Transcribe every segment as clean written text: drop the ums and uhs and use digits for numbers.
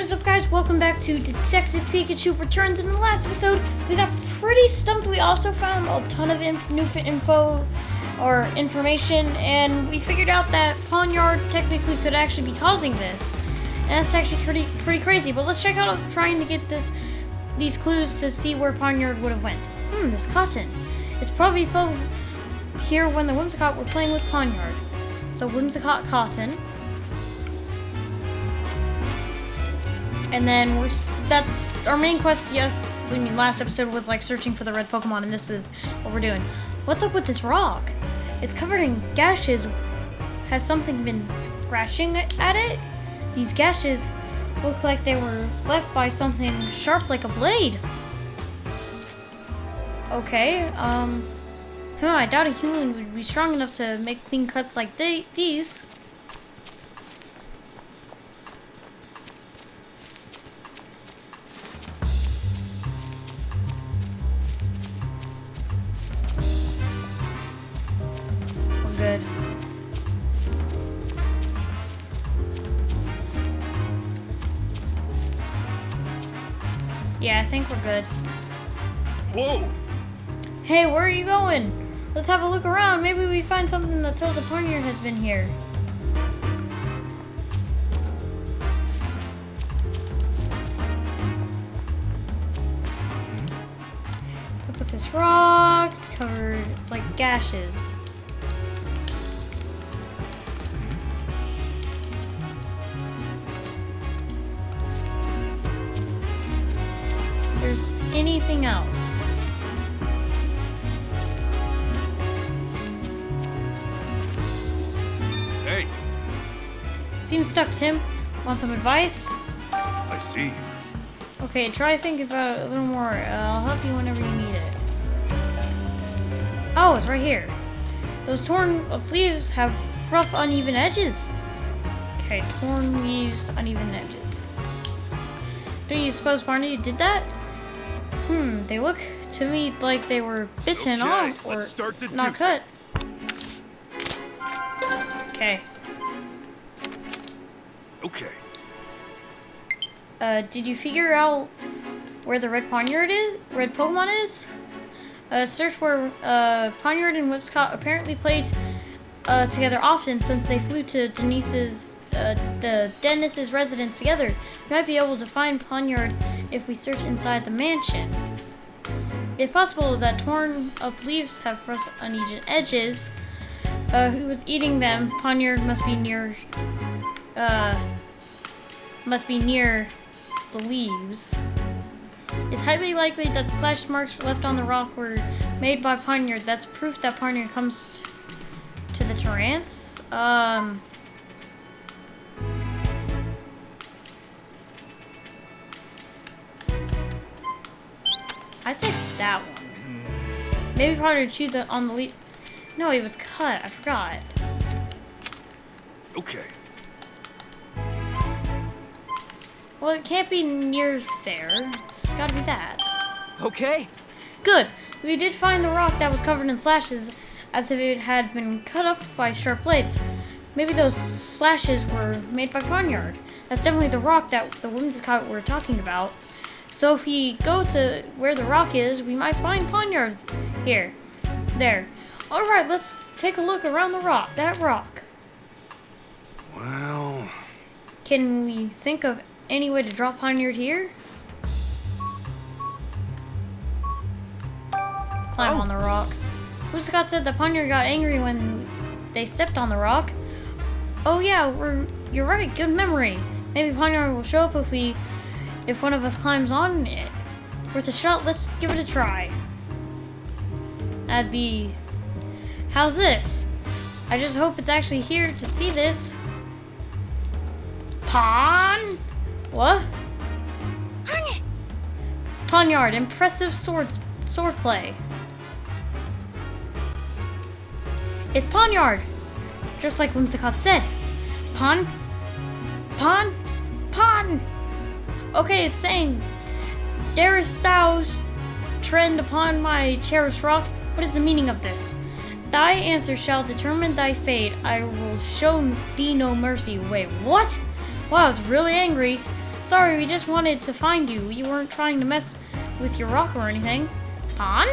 What is up, guys? Welcome back to Detective Pikachu Returns. In the last episode, we got pretty stumped. We also found a ton of new info or information, and we figured out that Pawnyard technically could actually be causing this. And that's actually pretty crazy. But let's check out trying to get these clues to see where Pawnyard would have went. This cotton. It's probably fell here when the Whimsicott were playing with Pawnyard. So Whimsicott cotton. And then that's our main quest. Last episode was like searching for the red Pokemon, and this is what we're doing. What's up with this rock? It's covered in gashes. Has something been scratching at it? These gashes look like they were left by something sharp like a blade. Okay, I doubt a human would be strong enough to make clean cuts like these. Good. Yeah, I think we're good. Whoa! Hey, where are you going? Let's have a look around. Maybe we find something that tells a Pawnyard has been here. What's up with this rock? It's covered. It's like gashes. Anything else? Hey. Seems stuck, Tim. Want some advice? I see. Okay, try thinking about it a little more. I'll help you whenever you need it. Oh, it's right here. Those torn leaves have rough, uneven edges. Okay, torn leaves, uneven edges. Do you suppose Barney did that? They look to me like they were bitten off or not cut. Okay. Okay. Did you figure out where the red Pawnyard is? Red Pokemon is? Search where Pawnyard and Whimsicott apparently played together often since they flew to Dennis's residence together. We might be able to find Pawnyard if we search inside the mansion. If possible, that torn up leaves have rough, uneven edges. Who was eating them? Pawnyard must be near the leaves. It's highly likely that the slash marks left on the rock were made by Pawnyard. That's proof that Pawnyard comes to the trance. I'd say that one. Maybe Pawnyard chewed on the leaf. No, he was cut. I forgot. Okay. Well, it can't be near there. It's gotta be that. Okay. Good. We did find the rock that was covered in slashes, as if it had been cut up by sharp blades. Maybe those slashes were made by Pawnyard. That's definitely the rock that the Whimsicott were talking about. So if we go to where the rock is, we might find Pawnyard here. There. Alright, let's take a look around the rock. That rock. Well... Can we think of any way to drop Pawnyard here? Climb on the rock. Whimsicott said that Pawnyard got angry when they stepped on the rock. Oh yeah, you're right, good memory. Maybe Pawnyard will show up if one of us climbs on it. Worth a shot, let's give it a try. That'd be... How's this? I just hope it's actually here to see this. What? Pawnyard, impressive swordplay. It's Pawnyard! Just like Whimsicott said. Pawn. Okay, it's saying, darest thou trend upon my cherished rock? What is the meaning of this? Thy answer shall determine thy fate. I will show thee no mercy. Wait, what? Wow, it's really angry. Sorry, we just wanted to find you. We weren't trying to mess with your rock or anything. Pon?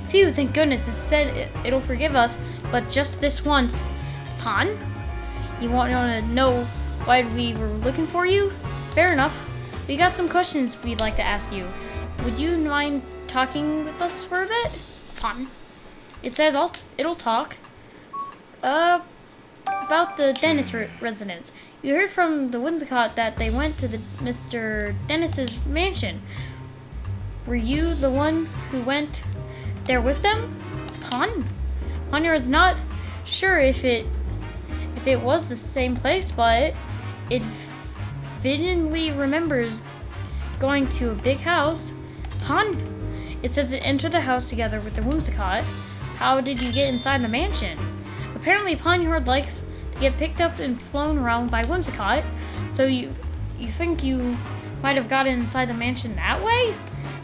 Phew, thank goodness. It said it'll forgive us, but just this once. Pon? You want to know why we were looking for you? Fair enough. We got some questions we'd like to ask you. Would you mind talking with us for a bit? Pon? It says it'll talk. About the Dennis residence. You heard from the Whimsicott that they went to Mr. Dennis's mansion. Were you the one who went there with them? Pon? Ponyard's not sure if it was the same place, but it vividly remembers going to a big house. Pon? It says to enter the house together with the Whimsicott. How did you get inside the mansion? Apparently, Ponyard likes to get picked up and flown around by Whimsicott, so you think you might have gotten inside the mansion that way?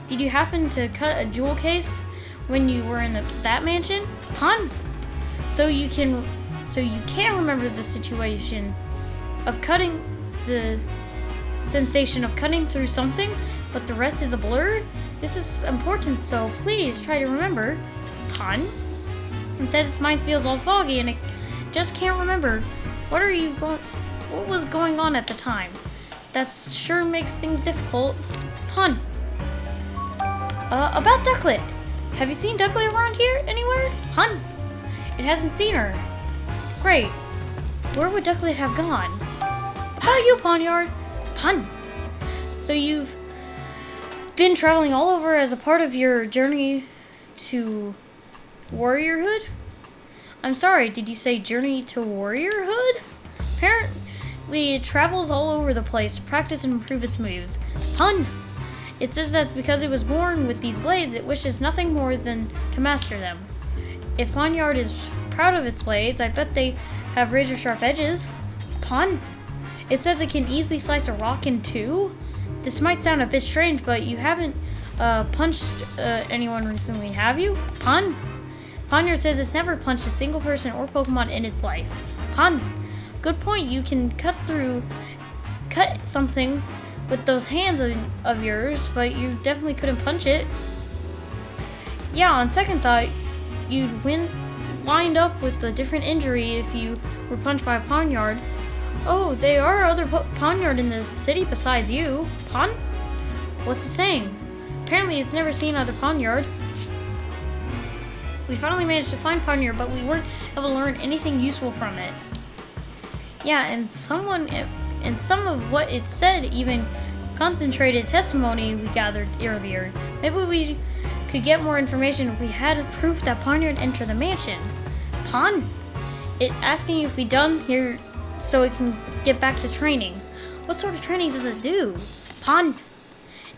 Did you happen to cut a jewel case when you were in that mansion? Pon? So you can remember the situation of cutting, the sensation of cutting through something, but the rest is a blur? This is important, so please try to remember. Pon? It says its mind feels all foggy and it just can't remember. What was going on at the time? That sure makes things difficult. Pon? About Ducklet. Have you seen Ducklet around here anywhere? Pon? It hasn't seen her. Great. Where would Ducklet have gone? About you, Ponyard. Pon? So you've been traveling all over as a part of your journey to warriorhood? I'm sorry, did you say journey to warriorhood? Apparently it travels all over the place to practice and improve its moves. Pon? It says that because it was born with these blades, it wishes nothing more than to master them. If Ponyard is proud of its blades, I bet they have razor-sharp edges. Pon? It says it can easily slice a rock in two? This might sound a bit strange, but you haven't punched anyone recently, have you? Pon? Ponyard says it's never punched a single person or Pokemon in its life. Pon? Good point, you can cut something with those hands of yours, but you definitely couldn't punch it. Yeah, on second thought, you'd wind up with a different injury if you were punched by a Ponyard. Oh, there are other Ponyard in this city besides you. Pon? What's it saying? Apparently it's never seen other Ponyard. We finally managed to find Ponyard, but we weren't able to learn anything useful from it. Yeah, and some of what it said even concentrated testimony we gathered earlier. Maybe we could get more information if we had proof that Ponyard entered the mansion. Pon? It asking if we done here so it can get back to training. What sort of training does it do? Pon?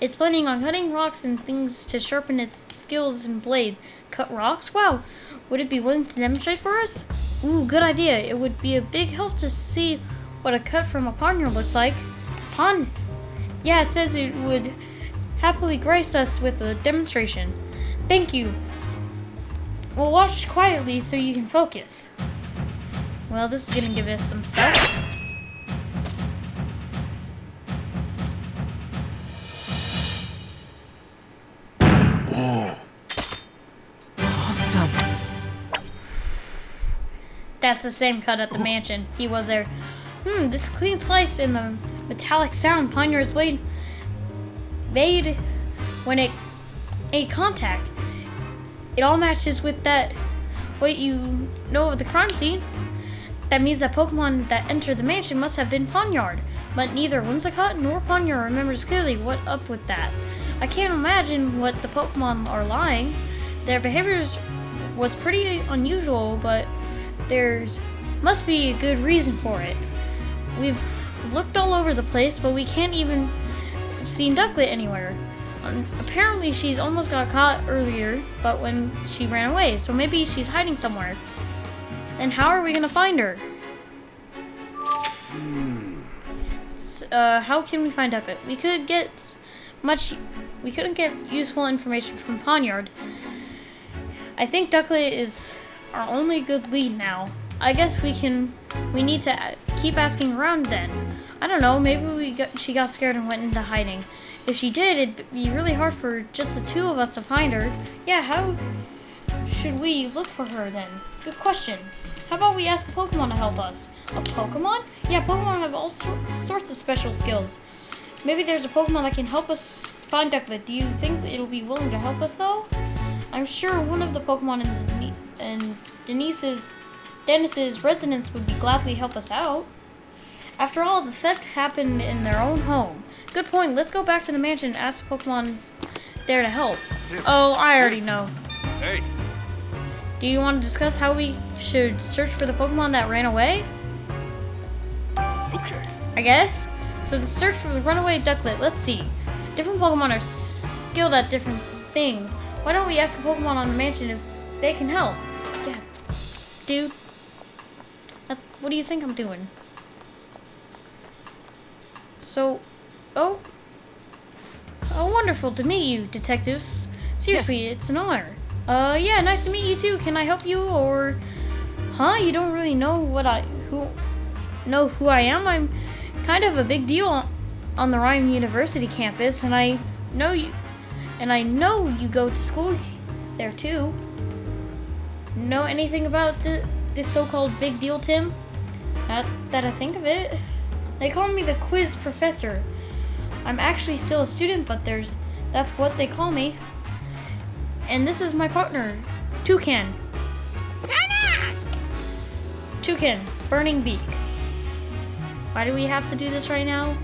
It's planning on cutting rocks and things to sharpen its skills and blades. Cut rocks? Wow. Would it be willing to demonstrate for us? Ooh, good idea. It would be a big help to see what a cut from a Ponyard looks like. Pon? Yeah, it says it would happily grace us with a demonstration. Thank you. We'll watch quietly so you can focus. Well, this is gonna give us some stuff. Whoa. Awesome. That's the same cut at the mansion. He was there. This clean slice and the metallic sound Ponyard's blade made when it made contact. It all matches with what you know of the crime scene. That means that Pokemon that entered the mansion must have been Ponyard, but neither Whimsicott nor Ponyard remembers clearly what's up with that. I can't imagine what the Pokemon are lying. Their behaviors was pretty unusual, but there's must be a good reason for it. We've looked all over the place, but we can't even see Ducklet anywhere. Apparently she's almost got caught earlier, but when she ran away, so maybe she's hiding somewhere. Then how are we gonna find her? How can we find Ducklet? We couldn't get useful information from Ponyard. I think Ducklet is our only good lead now. I guess we need to keep asking around then. I don't know, maybe she got scared and went into hiding. If she did, it'd be really hard for just the two of us to find her. Yeah, how should we look for her then? Good question. How about we ask a Pokemon to help us? A Pokemon? Yeah, Pokemon have all sorts of special skills. Maybe there's a Pokemon that can help us find Ducklet. Do you think it'll be willing to help us though? I'm sure one of the Pokemon in Dennis's residence would be gladly help us out. After all, the theft happened in their own home. Good point. Let's go back to the mansion and ask Pokemon there to help. Tim. Oh, I already know. Hey. Do you want to discuss how we should search for the Pokemon that ran away? Okay. I guess. So the search for the runaway Ducklet. Let's see. Different Pokemon are skilled at different things. Why don't we ask a Pokemon on the mansion if they can help? Yeah, dude. What do you think I'm doing? So, oh, wonderful to meet you, detectives. Seriously, It's an honor. Yeah, nice to meet you too. Can I help you, or, you don't really know who I am? I'm kind of a big deal on the Rhyme University campus, and I know you go to school there too. Know anything about this so-called big deal, Tim? Not that I think of it. They call me the quiz professor. I'm actually still a student, but that's what they call me. And this is my partner, Toucan. Toucan, Burning Beak. Why do we have to do this right now?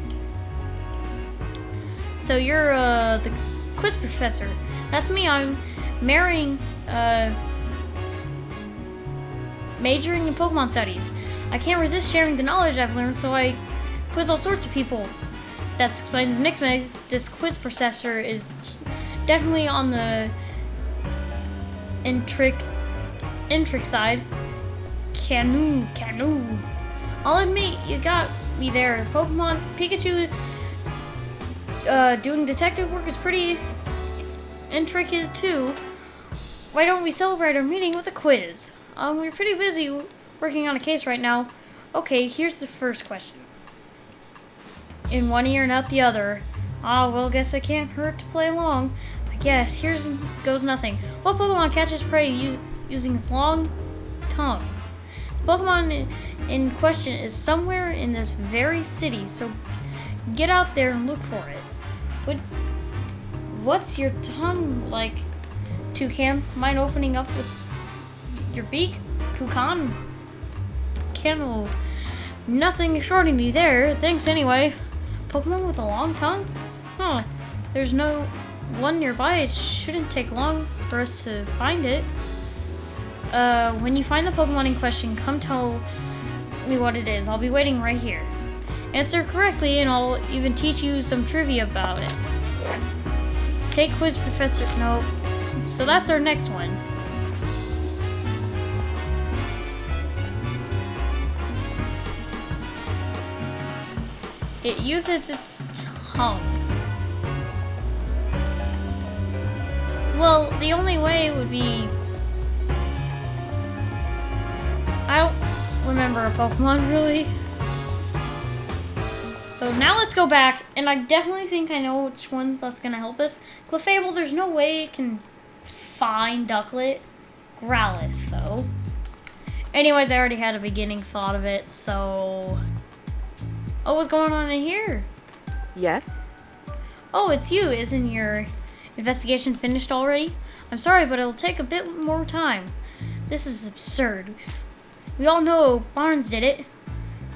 So you're the quiz professor. That's me. I'm majoring in Pokemon studies. I can't resist sharing the knowledge I've learned, so I quiz all sorts of people. That explains Nixmaze. This quiz professor is definitely on the intric side. Canoe. I'll admit, you got me there. Pokemon Pikachu doing detective work is pretty intricate too. Why don't we celebrate our meeting with a quiz? We're pretty busy working on a case right now. Okay, here's the first question. In one ear and out the other. Well, guess it can't hurt to play along. I guess. Here goes nothing. What Pokemon catches prey using its long tongue? The Pokemon in question is somewhere in this very city, so get out there and look for it. What's your tongue like, Toucan? Mind opening up with your beak? Toucan? Camel. Nothing extraordinary there. Thanks anyway. Pokemon with a long tongue? There's no one nearby. It shouldn't take long for us to find it. When you find the Pokemon in question, come tell me what it is. I'll be waiting right here. Answer correctly and I'll even teach you some trivia about it. Take quiz professor. No. So that's our next one. It uses its tongue. Well, the only way would be... I don't remember a Pokemon, really. So now let's go back, and I definitely think I know which ones that's going to help us. Clefable, there's no way it can find Ducklet. Growlithe, though. Anyways, I already had a beginning thought of it, so... Oh, what's going on in here? Yes? Oh, it's you. Isn't your investigation finished already? I'm sorry, but it'll take a bit more time. This is absurd. We all know Barnes did it.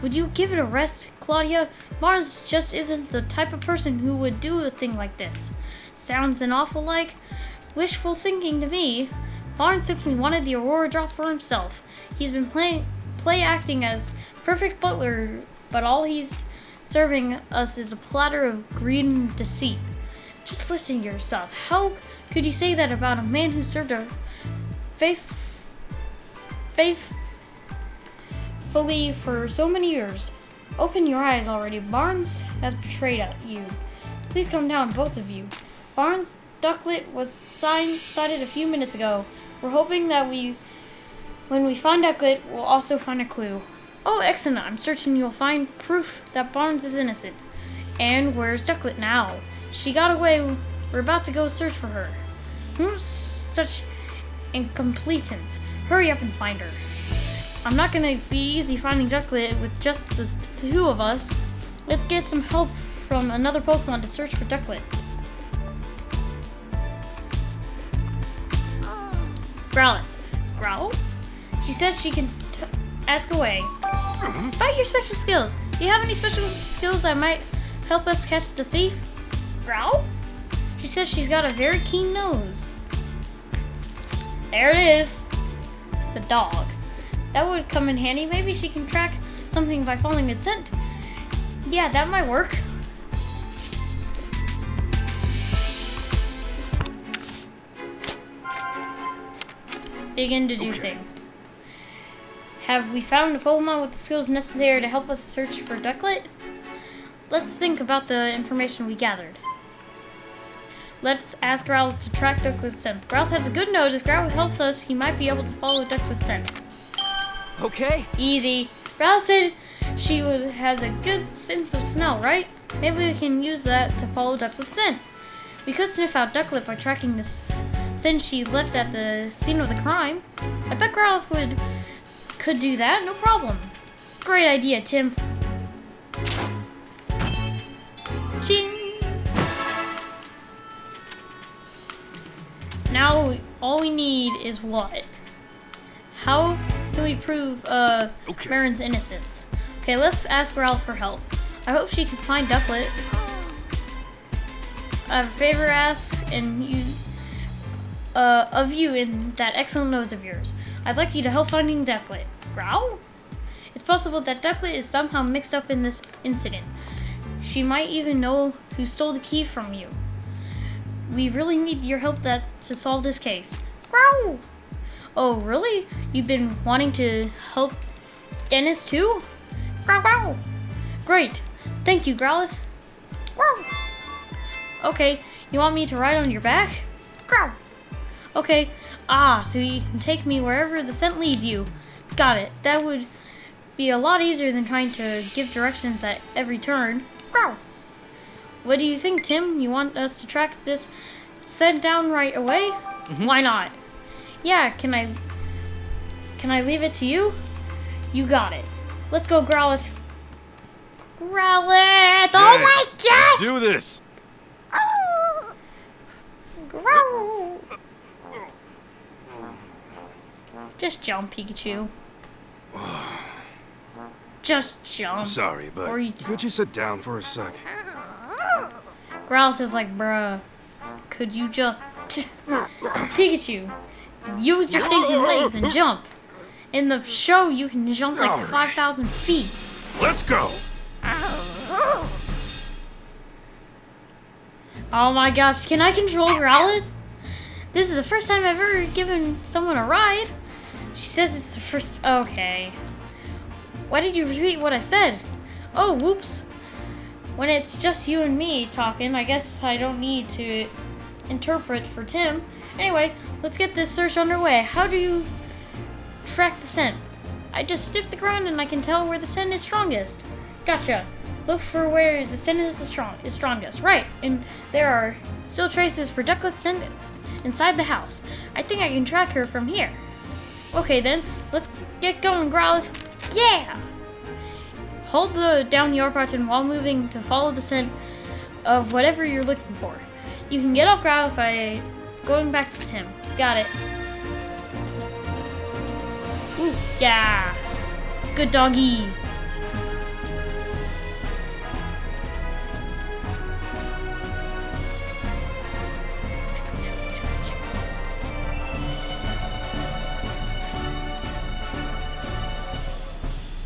Would you give it a rest, Claudia? Barnes just isn't the type of person who would do a thing like this. Sounds an awful like wishful thinking to me. Barnes simply wanted the Aurora drop for himself. He's been play acting as perfect butler, but all he's serving us is a platter of greed and deceit. Just listen to yourself. How could you say that about a man who served a faithfully for so many years? Open your eyes already. Barnes has betrayed you. Please come down, both of you. Barnes' Ducklet was sighted a few minutes ago. We're hoping that when we find Ducklet, we'll also find a clue. Oh, excellent. I'm certain you'll find proof that Barnes is innocent. And where's Ducklet now? She got away. We're about to go search for her. Such incompetence. Hurry up and find her. I'm not gonna be easy finding Ducklet with just the two of us. Let's get some help from another Pokemon to search for Ducklet. Growlithe. Growl? She says she can ask away. About your special skills. Do you have any special skills that might help us catch the thief? Growl? She says she's got a very keen nose. There it is. It's a dog. That would come in handy. Maybe she can track something by following its scent. Yeah, that might work. Begin deducing. Okay. Have we found a Pokemon with the skills necessary to help us search for Ducklet? Let's think about the information we gathered. Let's ask Growlithe to track Ducklet's scent. Growlithe has a good nose. If Growlithe helps us, he might be able to follow Ducklet's scent. Okay. Easy. Growlithe said she has a good sense of smell, right? Maybe we can use that to follow Ducklet's scent. We could sniff out Ducklet by tracking the scent she left at the scene of the crime. I bet Growlithe could do that, no problem. Great idea, Tim. Ching! Now, all we need is what? How do we prove Baron's innocence? Okay, let's ask Growlithe for help. I hope she can find Ducklet. I have a favor asked of you in that excellent nose of yours. I'd like you to help finding Ducklet. Growl? It's possible that Ducklet is somehow mixed up in this incident. She might even know who stole the key from you. We really need your help to solve this case. Growl! Oh, really? You've been wanting to help Dennis too? Growl, growl! Great. Thank you, Growlithe. Growl! Okay, you want me to ride on your back? Growl! Okay. So you can take me wherever the scent leads you. Got it. That would be a lot easier than trying to give directions at every turn. Growl! What do you think, Tim? You want us to track this scent down right away? Mm-hmm. Why not? Yeah, can I leave it to you? You got it. Let's go, Growlithe. Growlithe! Oh my gosh! Do this! Growl! Just jump, Pikachu. Just jump. Sorry, but could you sit down for a sec? Growlithe is like, bruh, could you just... Pikachu, use your stinking legs and jump. In the show, you can jump like 5,000 feet. Let's go! Oh my gosh, can I control Growlithe? This is the first time I've ever given someone a ride. She says it's the first... Okay. Why did you repeat what I said? Oh, whoops. When it's just you and me talking, I guess I don't need to interpret for Tim. Anyway, let's get this search underway. How do you track the scent? I just sniff the ground and I can tell where the scent is strongest. Gotcha. Look for where the scent is strongest. Right, and there are still traces for Ducklet's scent inside the house. I think I can track her from here. Okay then, let's get going, Growlithe. Yeah! Hold down the R button while moving to follow the scent of whatever you're looking for. You can get off Growlithe by going back to Tim. Got it. Ooh, yeah. Good doggy.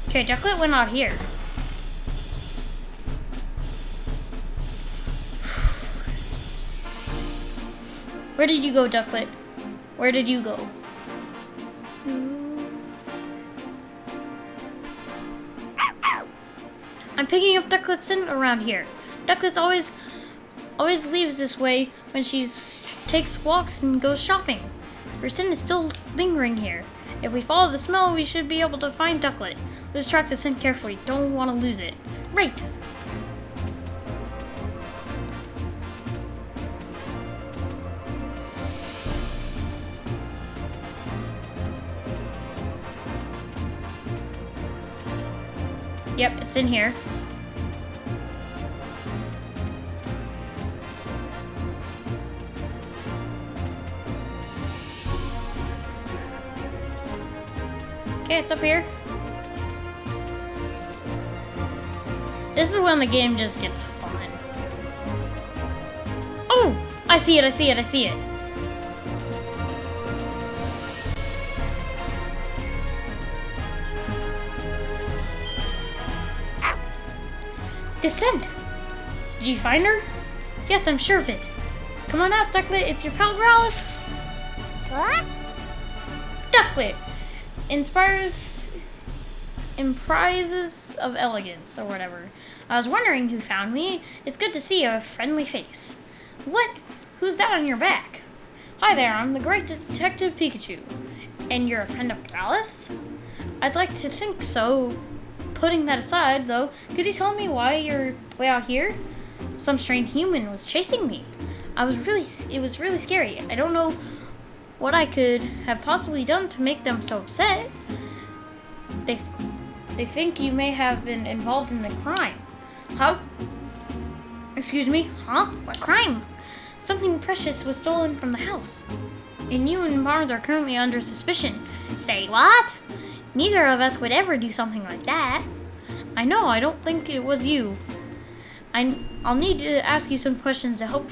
Okay, Ducklet went out here. Where did you go, Ducklet? Where did you go? I'm picking up Ducklet's scent around here. Ducklet's always leaves this way when she takes walks and goes shopping. Her scent is still lingering here. If we follow the smell, we should be able to find Ducklet. Let's track the scent carefully. Don't want to lose it. Right. Yep, it's in here. Okay, it's up here. This is when the game just gets fun. Oh! I see it, I see it, I see it. Descend! Did you find her? Yes, I'm sure of it. Come on out, Ducklet. It's your pal Growlithe. What? Ducklet imprises of elegance, or whatever. I was wondering who found me. It's good to see a friendly face. What? Who's that on your back? Hi there, I'm the great Detective Pikachu. And you're a friend of Growlithe's? I'd like to think so. Putting that aside, though, could you tell me why you're way out here? Some strange human was chasing me. It was really scary. I don't know what I could have possibly done to make them so upset. They think you may have been involved in the crime. How? Excuse me? Huh? What crime? Something precious was stolen from the house. And you and Barnes are currently under suspicion. Say what? Neither of us would ever do something like that. I know, I don't think it was you. I'll need to ask you some questions to help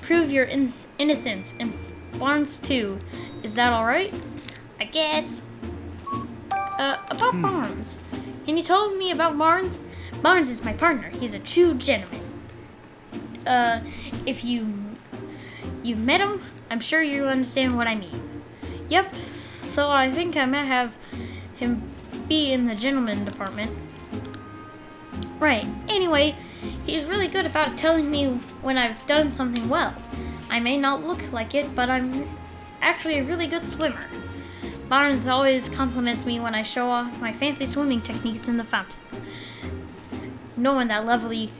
prove your innocence, and Barnes too. Is that alright? I guess. About Barnes. Can you tell me about Barnes? Barnes is my partner. He's a true gentleman. If you've met him, I'm sure you'll understand what I mean. Yep, so I think I might have him be in the gentleman department. Right, anyway, he's really good about telling me when I've done something well. I may not look like it, but I'm actually a really good swimmer. Barnes always compliments me when I show off my fancy swimming techniques in the fountain. No one that lovely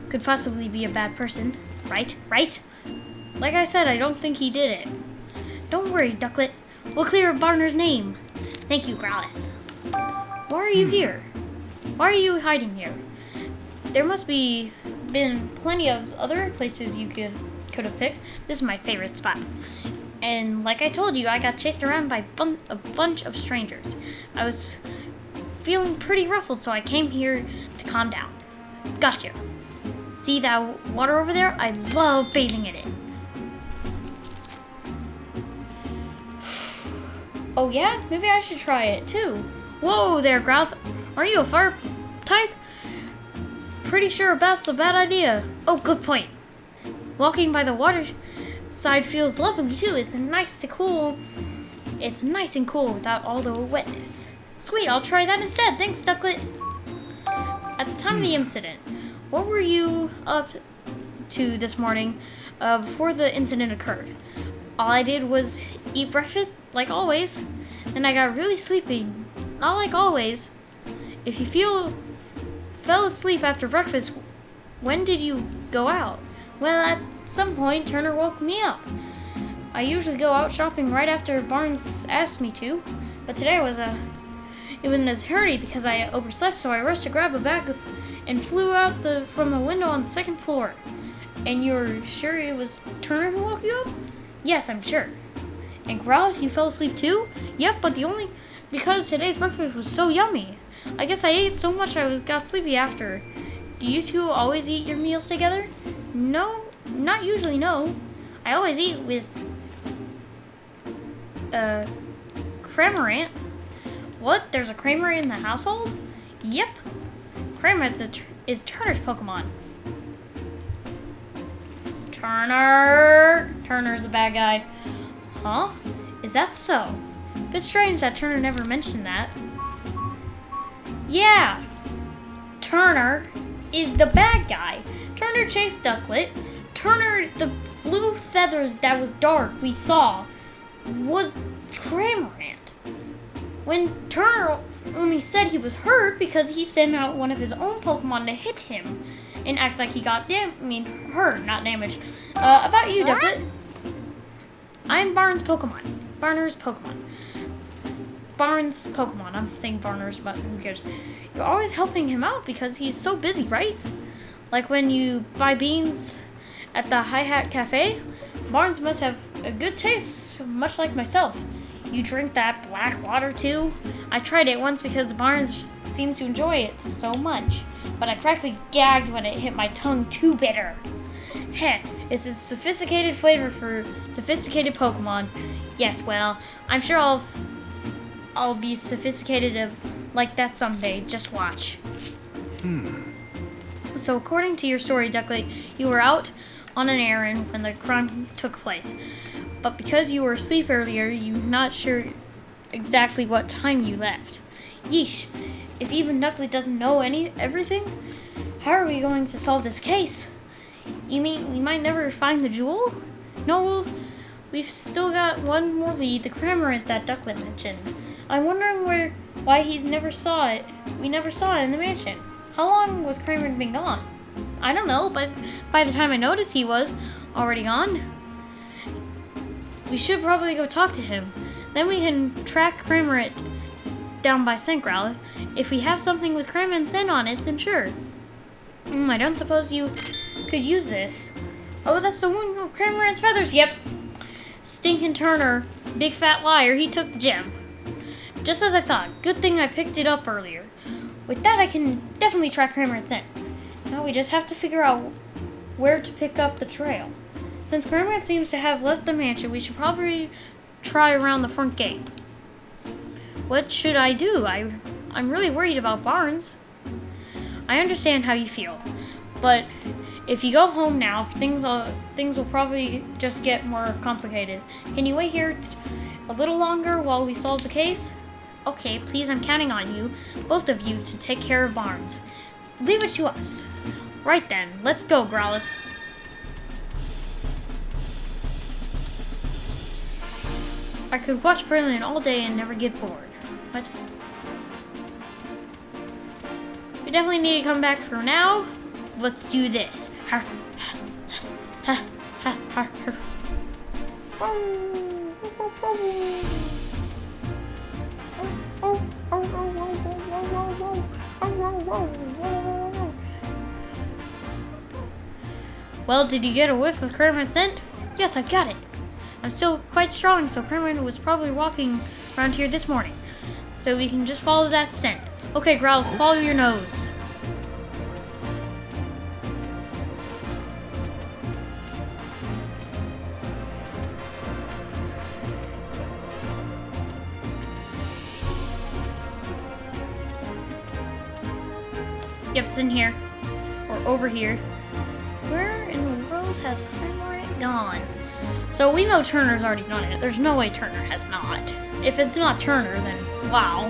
could possibly be a bad person, right? Right? Like I said, I don't think he did it. Don't worry, Ducklet. We'll clear Barner's name. Thank you, Growlithe. Why are you here? Why are you hiding here? There must be been plenty of other places you could have picked. This is my favorite spot. And like I told you, I got chased around by a bunch of strangers. I was feeling pretty ruffled, so I came here to calm down. Gotcha. See that water over there? I love bathing in it. Oh yeah? Maybe I should try it too. Whoa there, Growlithe. Are you a fire type? Pretty sure that's a bad idea. Oh, good point. Walking by the water side feels lovely too. It's nice and cool without all the wetness. Sweet, I'll try that instead. Thanks, Ducklet. At the time of the incident, what were you up to this morning before the incident occurred? All I did was eat breakfast, like always. Then I got really sleepy, not like always. If you fell asleep after breakfast, when did you go out? Well, at some point, Turner woke me up. I usually go out shopping right after Barnes asked me to, but today was it was in a hurry because I overslept, so I rushed to grab a bag and flew out from the window on the second floor. And you're sure it was Turner who woke you up? Yes, I'm sure. And Growlithe, you fell asleep too? Yep, but because today's breakfast was so yummy. I guess I ate so much I got sleepy after. Do you two always eat your meals together? No, not usually, no. I always eat with Cramorant. What? There's a Cramorant in the household? Yep. Cramorant is Turner's Pokemon. Turner's the bad guy. Huh? Is that so? Bit strange that Turner never mentioned that. Yeah. Turner is the bad guy. Turner chased Ducklet. Turner, the blue feather that was dark we saw, was Cramorant. When Turner only said he was hurt because he sent out one of his own Pokemon to hit him and act like he got hurt, not damaged. About you, Ducklet. I'm Barnes' Pokemon. Barner's Pokemon. Barnes' Pokemon. I'm saying Barner's, but who cares? You're always helping him out because he's so busy, right? Like when you buy beans at the Hi-Hat Cafe, Barnes must have a good taste, much like myself. You drink that black water too? I tried it once because Barnes seems to enjoy it so much, but I practically gagged when it hit my tongue, too bitter. Heh, it's a sophisticated flavor for sophisticated Pokemon. Yes, well, I'm sure I'll be sophisticated like that someday. Just watch. So according to your story, Ducklet, you were out on an errand when the crime took place. But because you were asleep earlier, you're not sure exactly what time you left. Yeesh, if even Ducklet doesn't know everything, how are we going to solve this case? You mean we might never find the jewel? No, we've still got one more lead, the Cramorant that Ducklet mentioned. I'm wondering why he never saw it. We never saw it in the mansion. How long was Cramorant been gone? I don't know, but by the time I noticed he was already gone. We should probably go talk to him. Then we can track Cramorant down by scent, Growlithe. If we have something with Cramorant scent on it, then sure. I don't suppose you could use this. Oh, that's the one with Cramorant's feathers. Yep. Stinkin' Turner, big fat liar, he took the gem. Just as I thought. Good thing I picked it up earlier. With that, I can definitely track Cramorant's scent. Now we just have to figure out where to pick up the trail. Since Cramorant seems to have left the mansion, we should probably try around the front gate. What should I do? I'm really worried about Barnes. I understand how you feel, but if you go home now, things will probably just get more complicated. Can you wait here a little longer while we solve the case? Okay, please, I'm counting on you, both of you, to take care of Barnes. Leave it to us. Right then, let's go, Growlithe. I could watch Berlin all day and never get bored. What? We definitely need to come back for now. Let's do this. Well, did you get a whiff of Cramorant's scent? Yes, I got it. I'm still quite strong, so Cramorant was probably walking around here this morning. So we can just follow that scent. Okay, Growls, follow your nose. Yep, it's in here. Or over here. Where in the world has Cramorant gone? So we know Turner's already done it. There's no way Turner has not. If it's not Turner, then wow.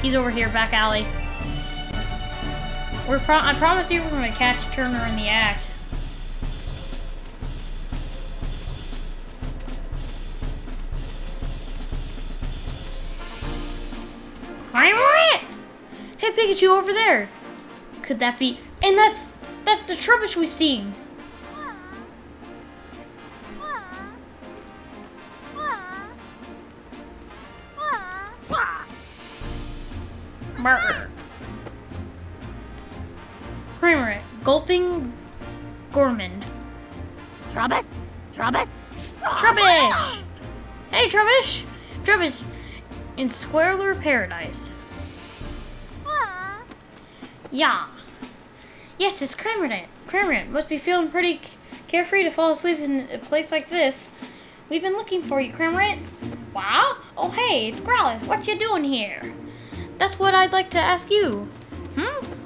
He's over here, back alley. I promise you we're gonna catch Turner in the act. Hey, Pikachu, over there. Could that be? And that's the Trubbish we've seen. Brr. Cramorant, gulping Gormand. Trubbish! Trubbish! Trubbish! Hey, Trubbish! Trubbish in Squirrelur Paradise. Yeah. Yes, it's Cramorant. Cramorant must be feeling pretty carefree to fall asleep in a place like this. We've been looking for you, Cramorant. Wow? Oh, hey, it's Growlithe. What you doing here? That's what I'd like to ask you.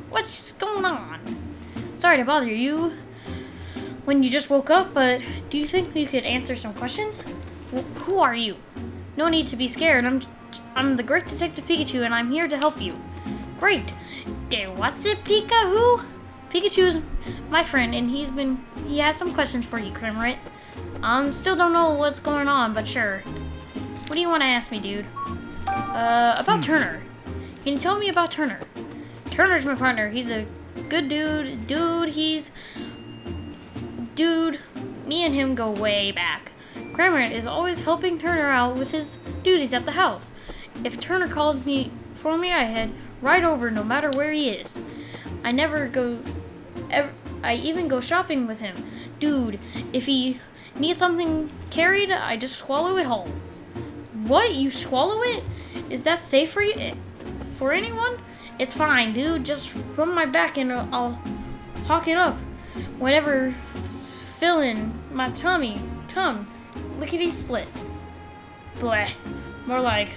What's going on? Sorry to bother you when you just woke up, but do you think we could answer some questions? Who are you? No need to be scared. I'm the great Detective Pikachu, and I'm here to help you. Great. What's it, Pikachu? Pikachu's my friend, and he has some questions for you, Crimrit. Still don't know what's going on, but sure. What do you want to ask me, dude? About Turner. Can you tell me about Turner? Turner's my partner. He's a good dude. Dude, me and him go way back. Crimrit is always helping Turner out with his duties at the house. If Turner calls me for me, I head right over no matter where he is. I even go shopping with him. Dude, if he needs something carried, I just swallow it whole. What? You swallow it? Is that safe for you? For anyone? It's fine, dude. Just rub my back and I'll hawk it up. Whenever filling my tum. Lickety split. Bleh. More like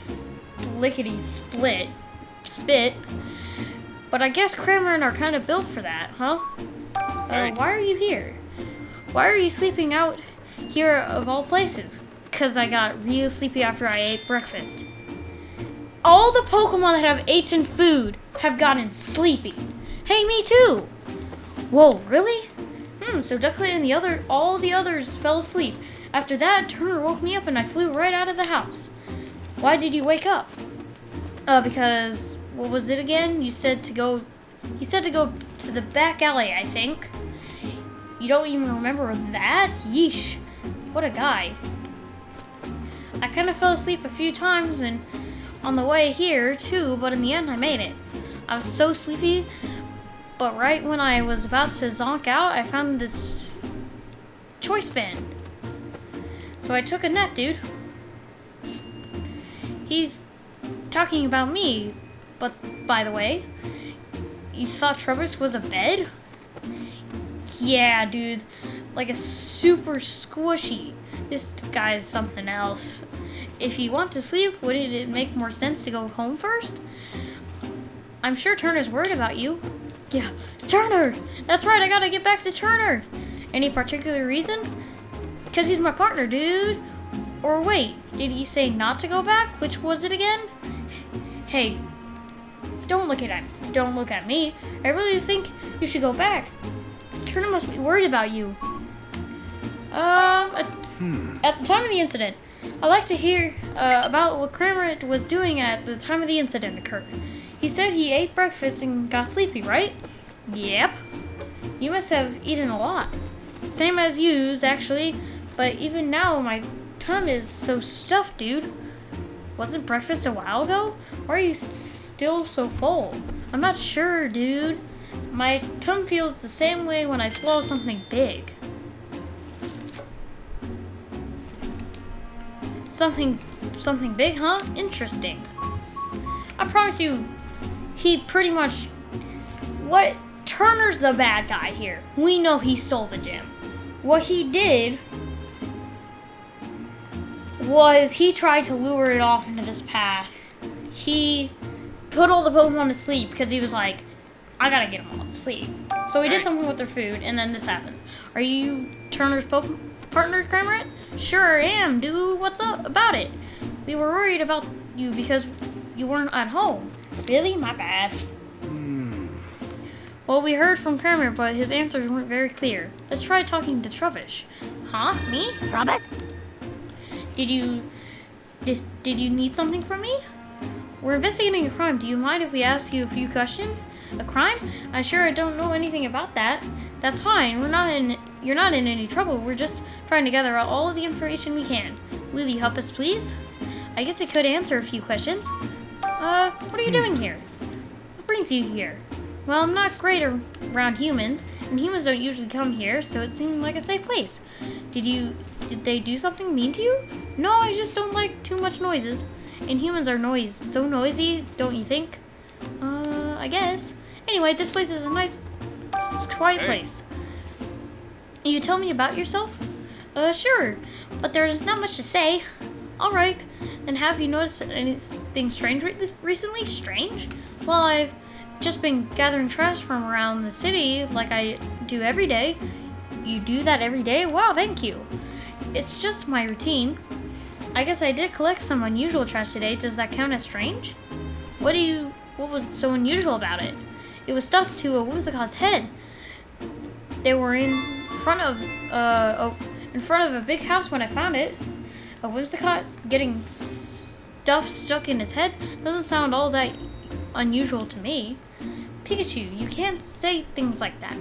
lickety split. Spit. But I guess Cramorant are kind of built for that, huh? Why are you here? Why are you sleeping out here of all places? 'Cause I got real sleepy after I ate breakfast. All the Pokemon that have eaten food have gotten sleepy. Hey, me too. Whoa, really? So Ducklet and all the others fell asleep. After that, Turner woke me up and I flew right out of the house. Why did you wake up? Because, what was it again? He said to go to the back alley, I think. You don't even remember that? Yeesh. What a guy. I kind of fell asleep a few times and on the way here too, but in the end I made it. I was so sleepy, but right when I was about to zonk out, I found this choice band. So I took a nap, dude. He's talking about me, but by the way, you thought Trubbish was a bed? Yeah, dude, like a super squishy. This guy is something else. If you want to sleep, wouldn't it make more sense to go home first? I'm sure Turner's worried about you. Yeah, Turner! That's right, I gotta get back to Turner. Any particular reason? Because he's my partner, dude. Or wait, did he say not to go back? Which was it again? Hey, don't look at me. I really think you should go back. Turner must be worried about you. At the time of the incident, I'd like to hear about what Cramorant was doing at the time of the incident occurred. He said he ate breakfast and got sleepy, right? Yep. You must have eaten a lot. Same as you's, actually. But even now, my tum is so stuffed, dude. Wasn't breakfast a while ago? Why are you still so full? I'm not sure, dude. My tum feels the same way when I swallow something big. Something big, huh? Interesting. I promise you, he pretty much... What? Turner's the bad guy here. We know he stole the gem. What he did was he tried to lure it off into this path. He put all the Pokemon to sleep because he was like, I gotta get them all to sleep. So he did something with their food, and then this happened. Are you Turner's partner, Cramorant? Sure I am, dude. What's up about it? We were worried about you because you weren't at home. Really? My bad. Well, we heard from Cramorant, but his answers weren't very clear. Let's try talking to Trubbish. Huh? Me? Trubbit? Did you need something from me? We're investigating a crime. Do you mind if we ask you a few questions? A crime? I'm sure I don't know anything about that. That's fine. You're not in any trouble. We're just trying to gather all of the information we can. Will you help us, please? I guess I could answer a few questions. What are you doing here? What brings you here? Well, I'm not great around humans, and humans don't usually come here, so it seemed like a safe place. Did they do something mean to you? No, I just don't like too much noises. And humans are so noisy, don't you think? I guess. Anyway, this place is a nice, quiet place. You tell me about yourself? Sure, but there's not much to say. Alright, then have you noticed anything strange recently? Strange? Well, I've just been gathering trash from around the city like I do every day. You do that every day? Wow, thank you. It's just my routine. I guess I did collect some unusual trash today. Does that count as strange? What What was so unusual about it? It was stuck to a Whimsica's head. They were in front of a big house when I found it. A Whimsicott getting stuff stuck in its head doesn't sound all that unusual to me. Pikachu, you can't say things like that.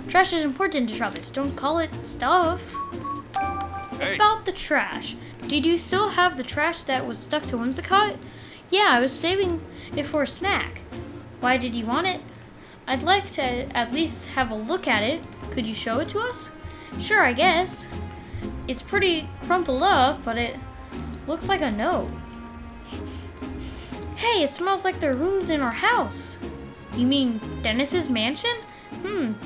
Trash is important to Travis. Don't call it stuff. Hey. About the trash. Did you still have the trash that was stuck to Whimsicott? Yeah, I was saving it for a snack. Why did you want it? I'd like to at least have a look at it. Could you show it to us? Sure, I guess. It's pretty crumpled up, but it looks like a note. Hey, it smells like the rooms in our house. You mean Dennis's mansion?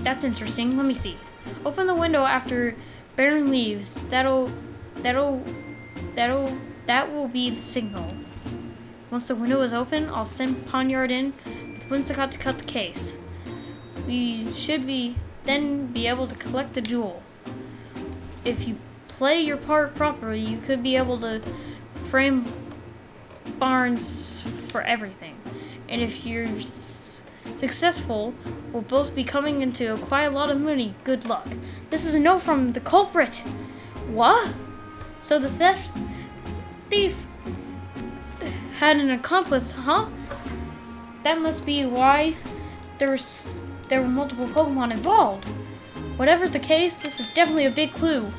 That's interesting. Let me see. Open the window after Baron leaves. That will be the signal. Once the window is open, I'll send Poniard in with Whimsicott to cut the case. We should then be able to collect the jewel. If you play your part properly, you could be able to frame Barnes for everything. And if you're successful, we'll both be coming into quite a lot of money. Good luck. This is a note from the culprit. What? So the thief had an accomplice, huh? That must be why there were multiple Pokemon involved. Whatever the case, this is definitely a big clue.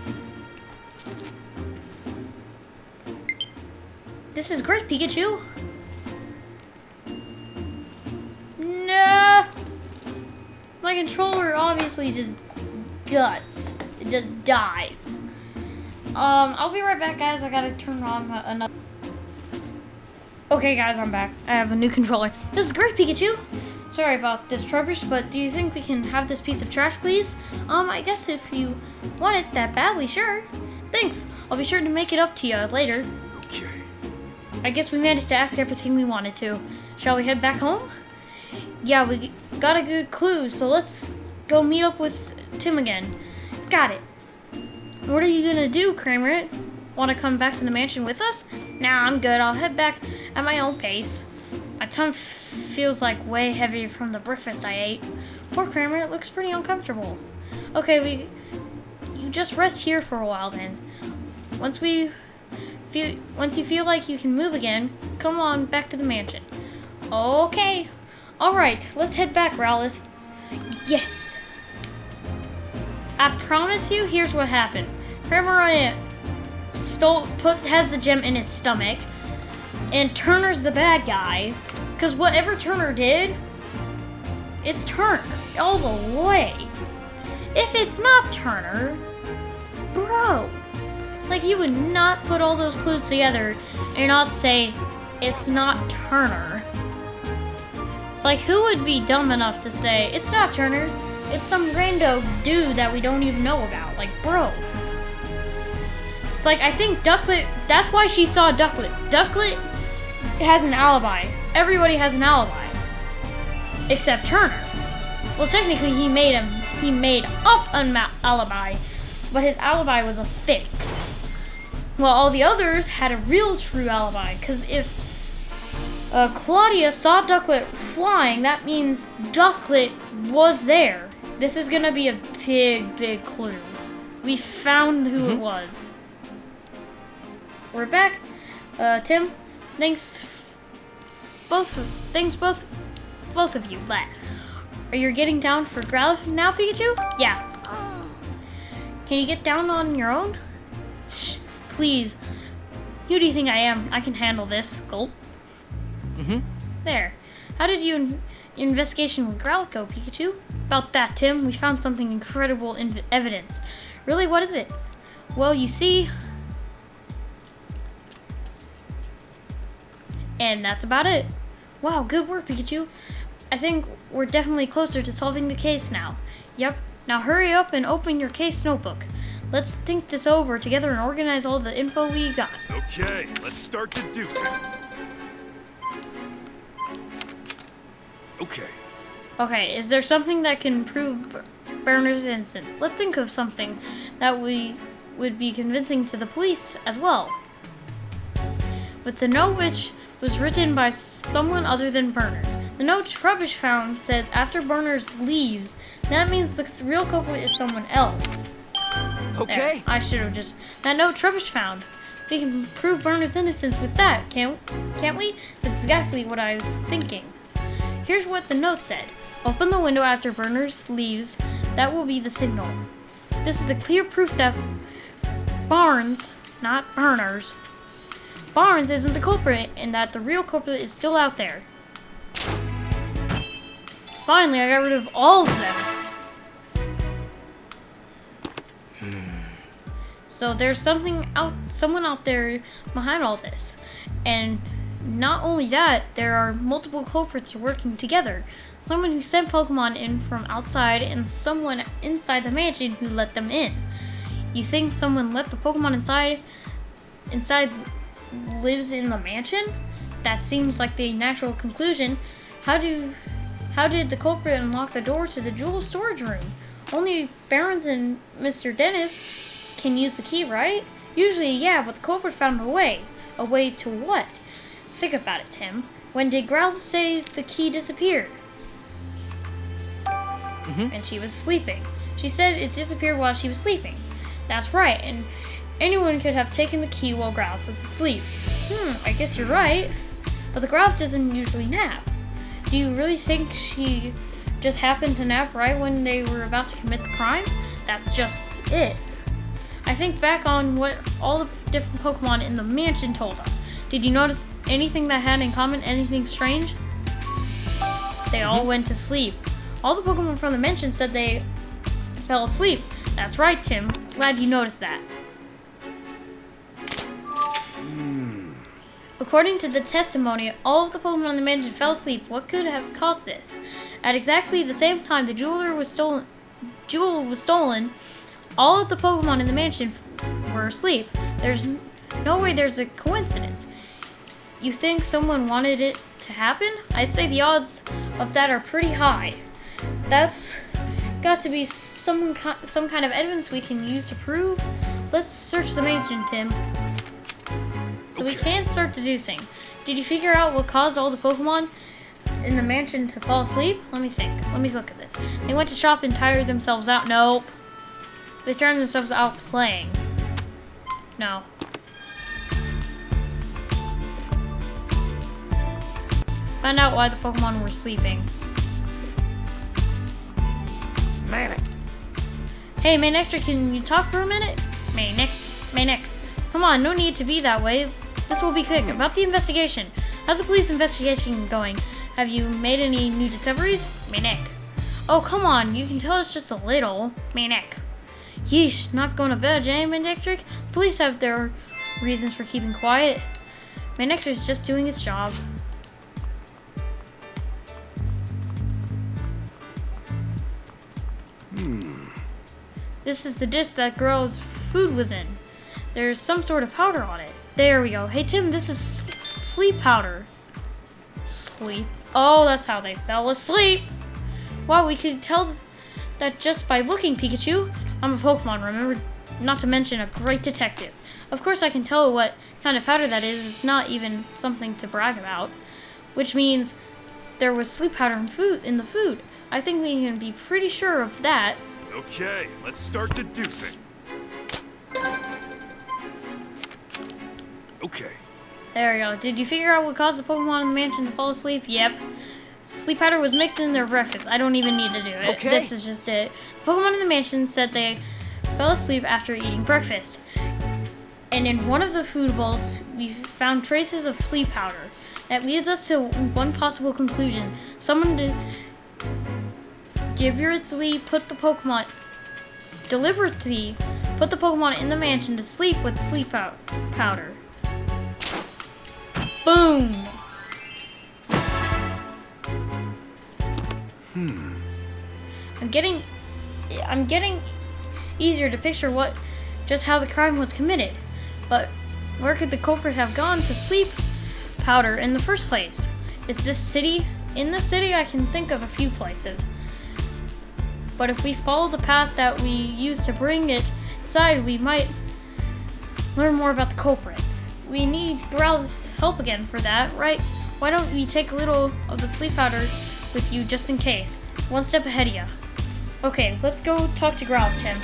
This is great, Pikachu. No. My controller obviously just guts. It just dies. I'll be right back, guys. I gotta turn on another. Okay, guys, I'm back. I have a new controller. This is great, Pikachu. Sorry about this rubbish, but do you think we can have this piece of trash, please? I guess if you want it that badly, sure. Thanks. I'll be sure to make it up to you later. Okay. I guess we managed to ask everything we wanted to. Shall we head back home? Yeah, we got a good clue, so let's go meet up with Tim again. Got it. What are you gonna do, Kramer? Want to come back to the mansion with us? Nah, I'm good. I'll head back at my own pace. My tongue feels like way heavy from the breakfast I ate. Poor Kramer, it looks pretty uncomfortable. Okay, you just rest here for a while then. Once you feel like you can move again, come on back to the mansion. Okay. Alright, let's head back, Rowlith. Yes. I promise you, here's what happened. Kramer has the gem in his stomach, and Turner's the bad guy, because whatever Turner did, it's Turner, all the way. If it's not Turner, bro, like you would not put all those clues together and not say, it's not Turner. It's like, who would be dumb enough to say, it's not Turner, it's some rando dude that we don't even know about, like, bro. It's like, I think Ducklet, that's why she saw Ducklet. Ducklet has an alibi. Everybody has an alibi. Except Turner. Well, technically he made up an alibi, but his alibi was a fake. Well, all the others had a real true alibi, because if Claudia saw Ducklet flying, that means Ducklet was there. This is gonna be a big, big clue. We found who it was. We're back. Tim, thanks both of you. Are you getting down for Growlithe now, Pikachu? Yeah. Can you get down on your own? Shh, please. Who do you think I am? I can handle this. Gulp. There. How did your investigation with Growlithe go, Pikachu? About that, Tim, we found something incredible evidence. Really, what is it? Well, you see... And that's about it. Wow, good work, Pikachu. I think we're definitely closer to solving the case now. Yep. Now hurry up and open your case notebook. Let's think this over together and organize all the info we got. Okay, let's start deducing. Okay. Okay, is there something that can prove Burner's innocence? Let's think of something that would be convincing to the police as well. With the note which was written by someone other than Burners. The note Trubbish found said after Burners leaves, that means the real culprit is someone else. Okay. There, I should have just... That note Trubbish found. We can prove Burners' innocence with that, can't we? That's exactly what I was thinking. Here's what the note said. Open the window after Burners leaves. That will be the signal. This is the clear proof that Barnes, not Burners, Barnes isn't the culprit and that the real culprit is still out there. Finally, I got rid of all of them. So there's someone out there behind all this. And not only that, there are multiple culprits working together. Someone who sent Pokemon in from outside and someone inside the mansion who let them in. You think someone let the Pokemon inside lives in the mansion? That seems like the natural conclusion. How did the culprit unlock the door to the jewel storage room? Only Barons and Mr. Dennis can use the key, right? Usually, yeah, but the culprit found a way. A way to what? Think about it, Tim. When did Growl say the key disappeared? And she was sleeping. She said it disappeared while she was sleeping. That's right, and anyone could have taken the key while Growlithe was asleep. I guess you're right. But the Growlithe doesn't usually nap. Do you really think she just happened to nap right when they were about to commit the crime? That's just it. I think back on what all the different Pokemon in the mansion told us. Did you notice anything that had in common, anything strange? They all went to sleep. All the Pokemon from the mansion said they fell asleep. That's right, Tim. Glad you noticed that. According to the testimony, all of the Pokemon in the mansion fell asleep. What could have caused this? At exactly the same time the jewel was stolen, all of the Pokemon in the mansion were asleep. There's no way there's a coincidence. You think someone wanted it to happen? I'd say the odds of that are pretty high. That's got to be some kind of evidence we can use to prove. Let's search the mansion, Tim. So we can start deducing. Did you figure out what caused all the Pokemon in the mansion to fall asleep? Let me think. Let me look at this. They went to shop and tired themselves out. Nope. They turned themselves out playing. No. Find out why the Pokemon were sleeping. Manic. Hey, Manectric, can you talk for a minute? Manic. Come on, no need to be that way. This will be quick. About the investigation. How's the police investigation going? Have you made any new discoveries? Manic. Oh, come on. You can tell us just a little. Manic. Yeesh, not going to bed, eh, Manectric? Police have their reasons for keeping quiet. Manectric's just doing its job. This is the dish that girl's food was in. There's some sort of powder on it. There we go. Hey, Tim, this is sleep powder. Sleep. Oh, that's how they fell asleep. Wow, we could tell that just by looking, Pikachu. I'm a Pokemon, remember? Not to mention a great detective. Of course, I can tell what kind of powder that is. It's not even something to brag about. Which means there was sleep powder in the food. I think we can be pretty sure of that. Okay, let's start deducing. Okay. There we go. Did you figure out what caused the Pokemon in the mansion to fall asleep? Yep. Sleep powder was mixed in their breakfast. I don't even need to do it. Okay. This is just it. The Pokemon in the mansion said they fell asleep after eating breakfast. And in one of the food bowls, we found traces of sleep powder. That leads us to one possible conclusion. Someone deliberately put the Pokemon in the mansion to sleep with sleep powder. Boom! I'm getting easier to picture just how the crime was committed. But where could the culprit have gone to sleep powder in the first place? Is this city? In the city, I can think of a few places. But if we follow the path that we used to bring it inside, we might learn more about the culprit. we need Growl's help again for that, right? Why don't we take a little of the sleep powder with you just in case? One step ahead of you. Okay, let's go talk to Growth, Tim.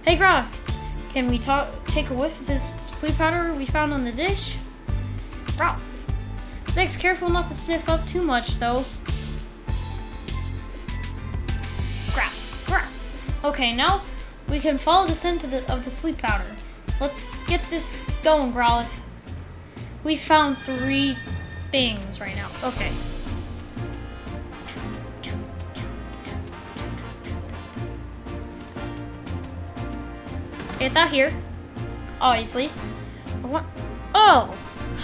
Hey Growth, can we take a whiff of this sleep powder we found on the dish? Growth. Thanks, careful not to sniff up too much though. Growth. Okay, now we can follow the scent of the sleep powder. Let's get this going, Growth. We found 3 things right now. Okay. It's out here, obviously. Oh,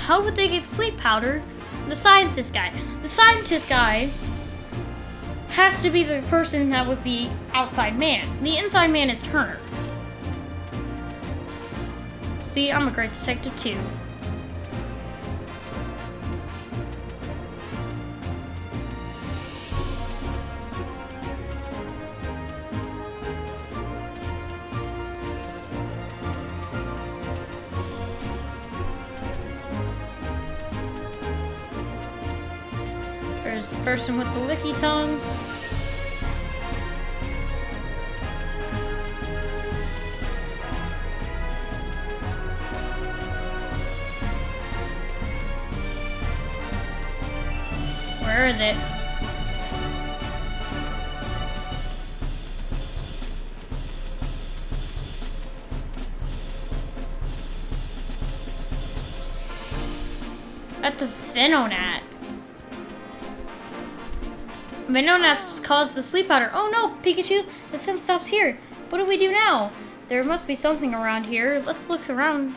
how would they get sleep powder? The scientist guy. The scientist guy has to be the person that was the outside man. The inside man is Turner. See, I'm a great detective too. There's this person with the licky tongue. Where is it? That's a Venonat. Venonats caused the sleep powder. Oh no, Pikachu, the scent stops here. What do we do now? There must be something around here. Let's look around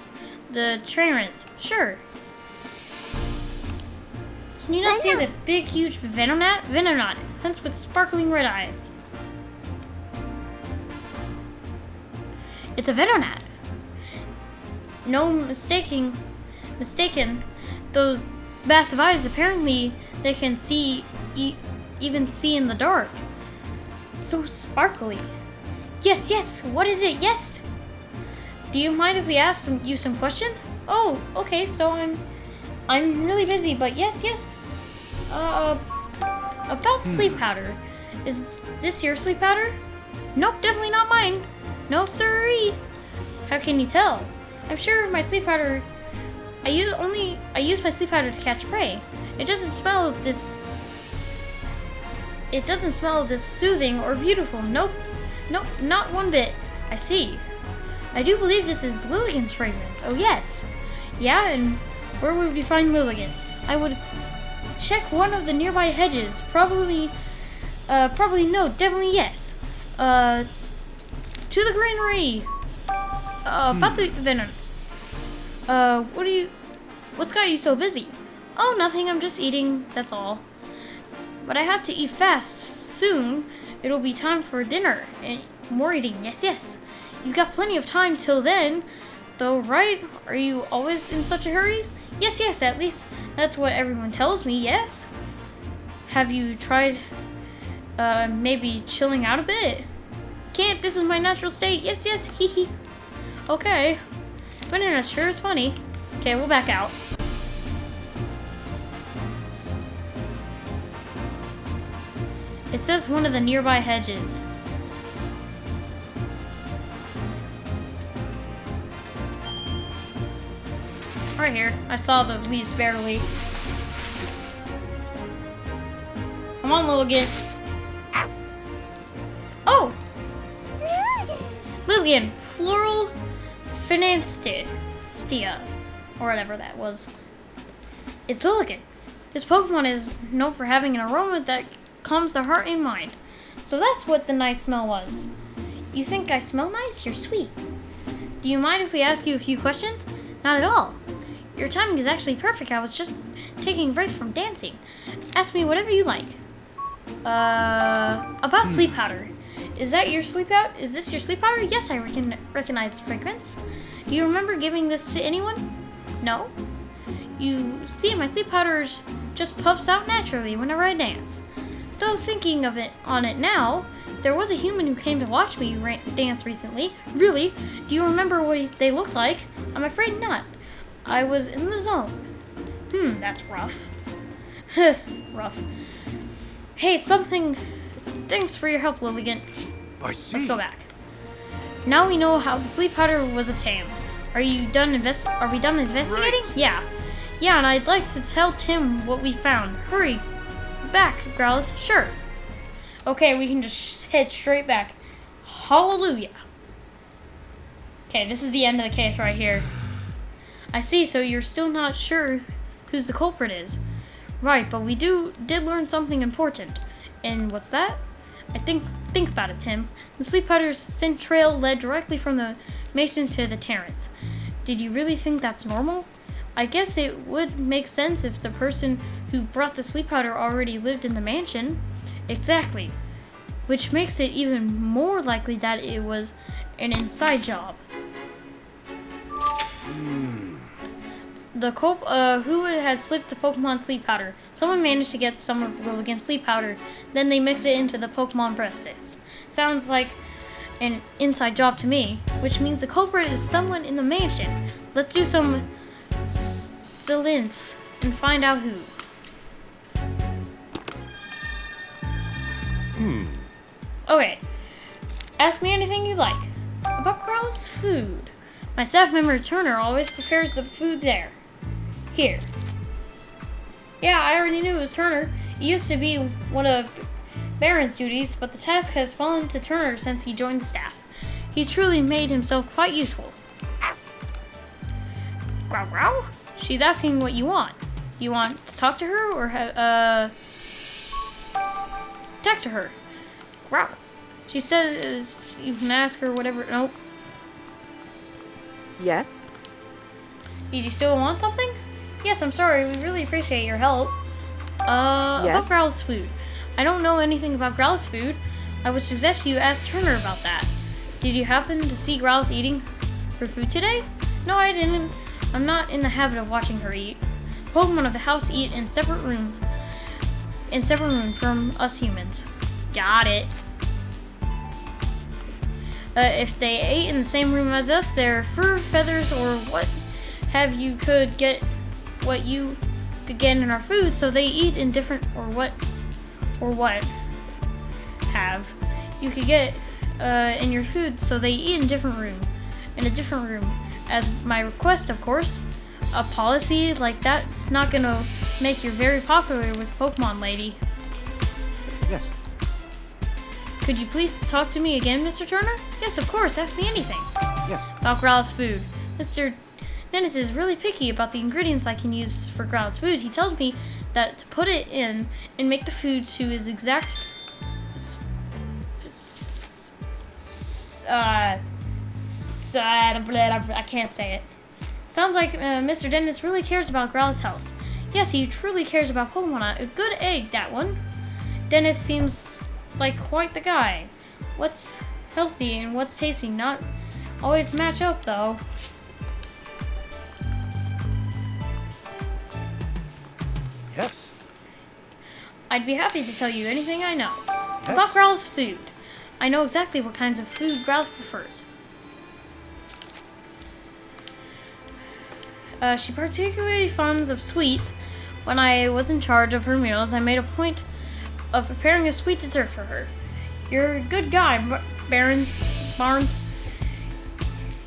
the trainers. Sure. Can you not see the big, huge Venonat? Venonat, hence with sparkling red eyes. It's a Venonat. No mistaken. Those massive eyes, apparently they can see, even see in the dark. So sparkly. Yes, what is it? Yes. Do you mind if we ask you some questions? Oh, okay, so I'm really busy, but yes. About sleep powder. Is this your sleep powder? Nope, definitely not mine. No siree. How can you tell? I'm sure my sleep powder. I use my sleep powder to catch prey. It doesn't smell this. It doesn't smell this soothing or beautiful. Nope, not one bit. I see. I do believe this is Lilligan's fragrance. Oh yes. Yeah, and where would we find Lilligan? I would check one of the nearby hedges. Probably no, definitely yes. To the granary. About the venom. What's got you so busy? Oh, nothing, I'm just eating, that's all. But I have to eat fast. Soon, it'll be time for dinner. And more eating, yes. You've got plenty of time till then, though, right? Are you always in such a hurry? Yes, at least that's what everyone tells me, yes. Have you tried, maybe chilling out a bit? Can't, this is my natural state. Yes, hee. Okay. Banana sure is funny. Okay, we'll back out. It says one of the nearby hedges. Right here. I saw the leaves barely. Come on, Lilligan. Oh! Lilligan, floral Finanstia, or whatever that was. It's Lilligan. This Pokemon is known for having an aroma that calms the heart and mind. So that's what the nice smell was. You think I smell nice? You're sweet. Do you mind if we ask you a few questions? Not at all. Your timing is actually perfect. I was just taking a break from dancing. Ask me whatever you like. About sleep powder. Is that your sleep powder? Is this your sleep powder? Yes, I recognize the fragrance. Do you remember giving this to anyone? No. You see, my sleep powder just puffs out naturally whenever I dance. Though thinking of it on it now, there was a human who came to watch me dance recently. Really? Do you remember what they looked like? I'm afraid not. I was in the zone. That's rough. Rough. Hey, it's something. Thanks for your help, Lilligant. I see. Let's go back. Now we know how the sleep powder was obtained. Are we done investigating? Right. Yeah. Yeah, and I'd like to tell Tim what we found. Hurry. Back, Growlithe. Sure. Okay, we can just head straight back. Hallelujah. Okay, this is the end of the case right here. I see, so you're still not sure who's the culprit is. Right, but we did learn something important. And what's that? Think about it, Tim. The sleep powder's scent trail led directly from the Mason to the Terrans. Did you really think that's normal? I guess it would make sense if the person who brought the sleep powder already lived in the mansion. Exactly. Which makes it even more likely that it was an inside job. The who had slipped the Pokemon sleep powder? Someone managed to get some of Lilligant's sleep powder, then they mixed it into the Pokemon breakfast. Sounds like an inside job to me, which means the culprit is someone in the mansion. Let's do some Silinth and find out who. Okay. Ask me anything you like. About Growlithe's food. My staff member Turner always prepares the food there. Here. Yeah, I already knew it was Turner. It used to be one of Baron's duties, but the task has fallen to Turner since he joined the staff. He's truly made himself quite useful. Growl, growl? She's asking what you want. You want to talk to her or talk to her? Growl. She says you can ask her whatever. Nope. Yes? Did you still want something? Yes, I'm sorry. We really appreciate your help. Yes? About Growlithe's food. I don't know anything about Growlithe's food. I would suggest you ask Turner about that. Did you happen to see Growlithe eating her food today? No, I didn't. I'm not in the habit of watching her eat. Pokemon of the house eat in separate rooms. In separate rooms from us humans. Got it. If they ate in the same room as us, their fur, feathers, or what have you could get what you could get in our food, so they eat in different what have you could get in your food, so they eat in a different room. As my request, of course. A policy like that's not gonna make you very popular with Pokemon Lady. Yes. Could you please talk to me again, Mr. Turner? Yes, of course. Ask me anything. Yes. About Growlithe's food. Mr. Dennis is really picky about the ingredients I can use for Growlithe's food. He tells me that to put it in and make the food to his exact I can't say it. Sounds like Mr. Dennis really cares about Growlithe's health. Yes, he truly cares about Pokemon. A good egg, that one. Dennis seems like quite the guy. What's healthy and what's tasty not always match up, though. Yes. I'd be happy to tell you anything I know. Yes. About Growlithe's food. I know exactly what kinds of food Growlithe prefers. She particularly fond of sweet. When I was in charge of her meals, I made a point of preparing a sweet dessert for her. You're a good guy, Barnes.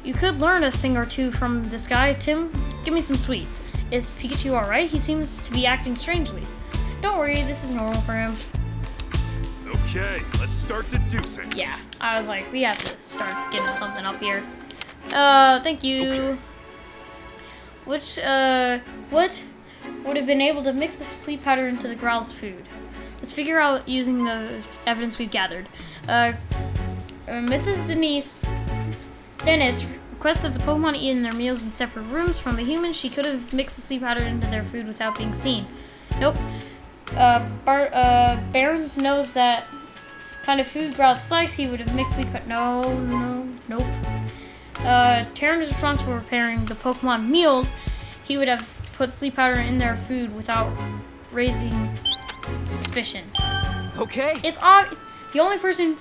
You could learn a thing or two from this guy. Tim, give me some sweets. Is Pikachu alright? He seems to be acting strangely. Don't worry, this is normal for him. Okay, let's start deducing. Yeah, I was like, we have to start getting something up here. Thank you. Okay. What would have been able to mix the sleep powder into the Growlithe's food? Let's figure out using the evidence we've gathered. Mrs. Dennis requests that the Pokemon eat in their meals in separate rooms from the humans. She could have mixed the sleep powder into their food without being seen. Nope. Barons knows that kind of food Growlithe likes. He would have mixed sleep powder. Nope. Terran is responsible for preparing the Pokemon meals. He would have put sleep powder in their food without raising suspicion. Okay. It's the only person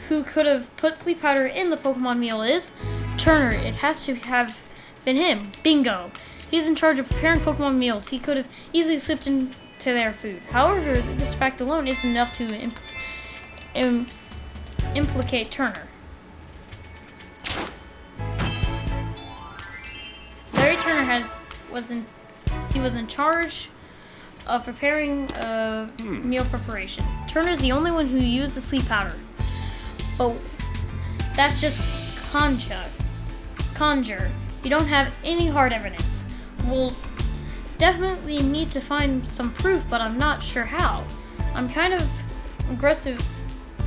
who could have put sleep powder in the Pokemon meal is Turner. It has to have been him. Bingo. He's in charge of preparing Pokemon meals. He could have easily slipped into their food. However, this fact alone isn't enough to implicate Turner. Larry Turner was in charge of preparing meal preparation. Turner's the only one who used the sleep powder. But that's just conjure. You don't have any hard evidence. We'll definitely need to find some proof, but I'm not sure how. I'm kind of aggressive.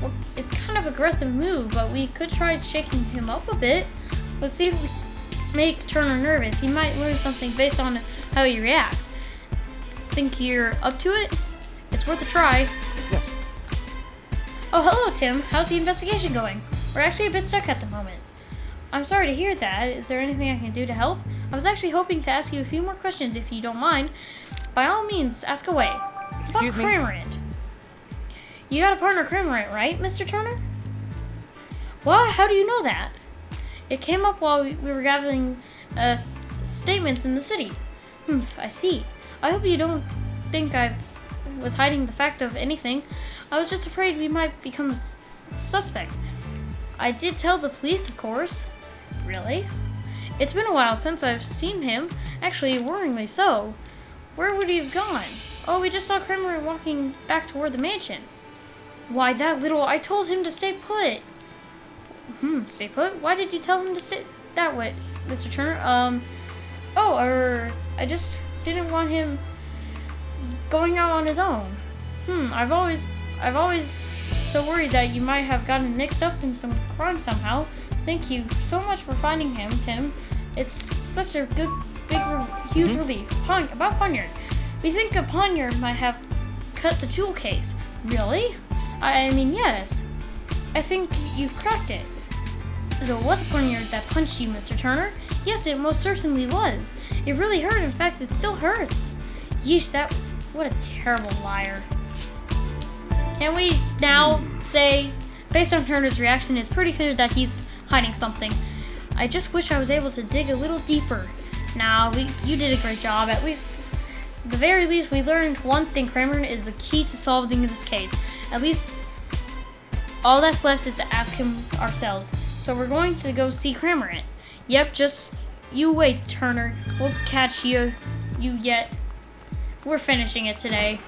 Well, it's kind of aggressive move, but we could try shaking him up a bit. Let's see if we make Turner nervous. He might learn something based on how he reacts. Think you're up to it? It's worth a try. Yes. Oh, hello, Tim. How's the investigation going? We're actually a bit stuck at the moment. I'm sorry to hear that. Is there anything I can do to help? I was actually hoping to ask you a few more questions if you don't mind. By all means, ask away. Excuse me? Cramorant. You got a partner Cramorant, right, Mr. Turner? Why? How do you know that? It came up while we were gathering statements in the city. I see. I hope you don't think I was hiding the fact of anything. I was just afraid we might become suspect. I did tell the police, of course. Really? It's been a while since I've seen him. Actually, worryingly so. Where would he have gone? Oh, we just saw Kramer walking back toward the mansion. Why, that little... I told him to stay put. Stay put? Why did you tell him to stay that way, Mr. Turner? I just didn't want him going out on his own. I've always so worried that you might have gotten mixed up in some crime somehow. Thank you so much for finding him, Tim. It's such a good, huge relief. About Poniard. We think a Poniard might have cut the jewel case. Really? I mean, yes. I think you've cracked it. So it was a Poniard that punched you, Mr. Turner? Yes, it most certainly was. It really hurt. In fact, it still hurts. Yeesh, what a terrible liar. Can we now say, based on Turner's reaction, it's pretty clear that he's hiding something. I just wish I was able to dig a little deeper. Now, you did a great job. At the very least, we learned one thing. Kramer is the key to solving this case. At least, all that's left is to ask him ourselves. So we're going to go see Kramer. Yep, just you wait, Turner. We'll catch you yet. We're finishing it today.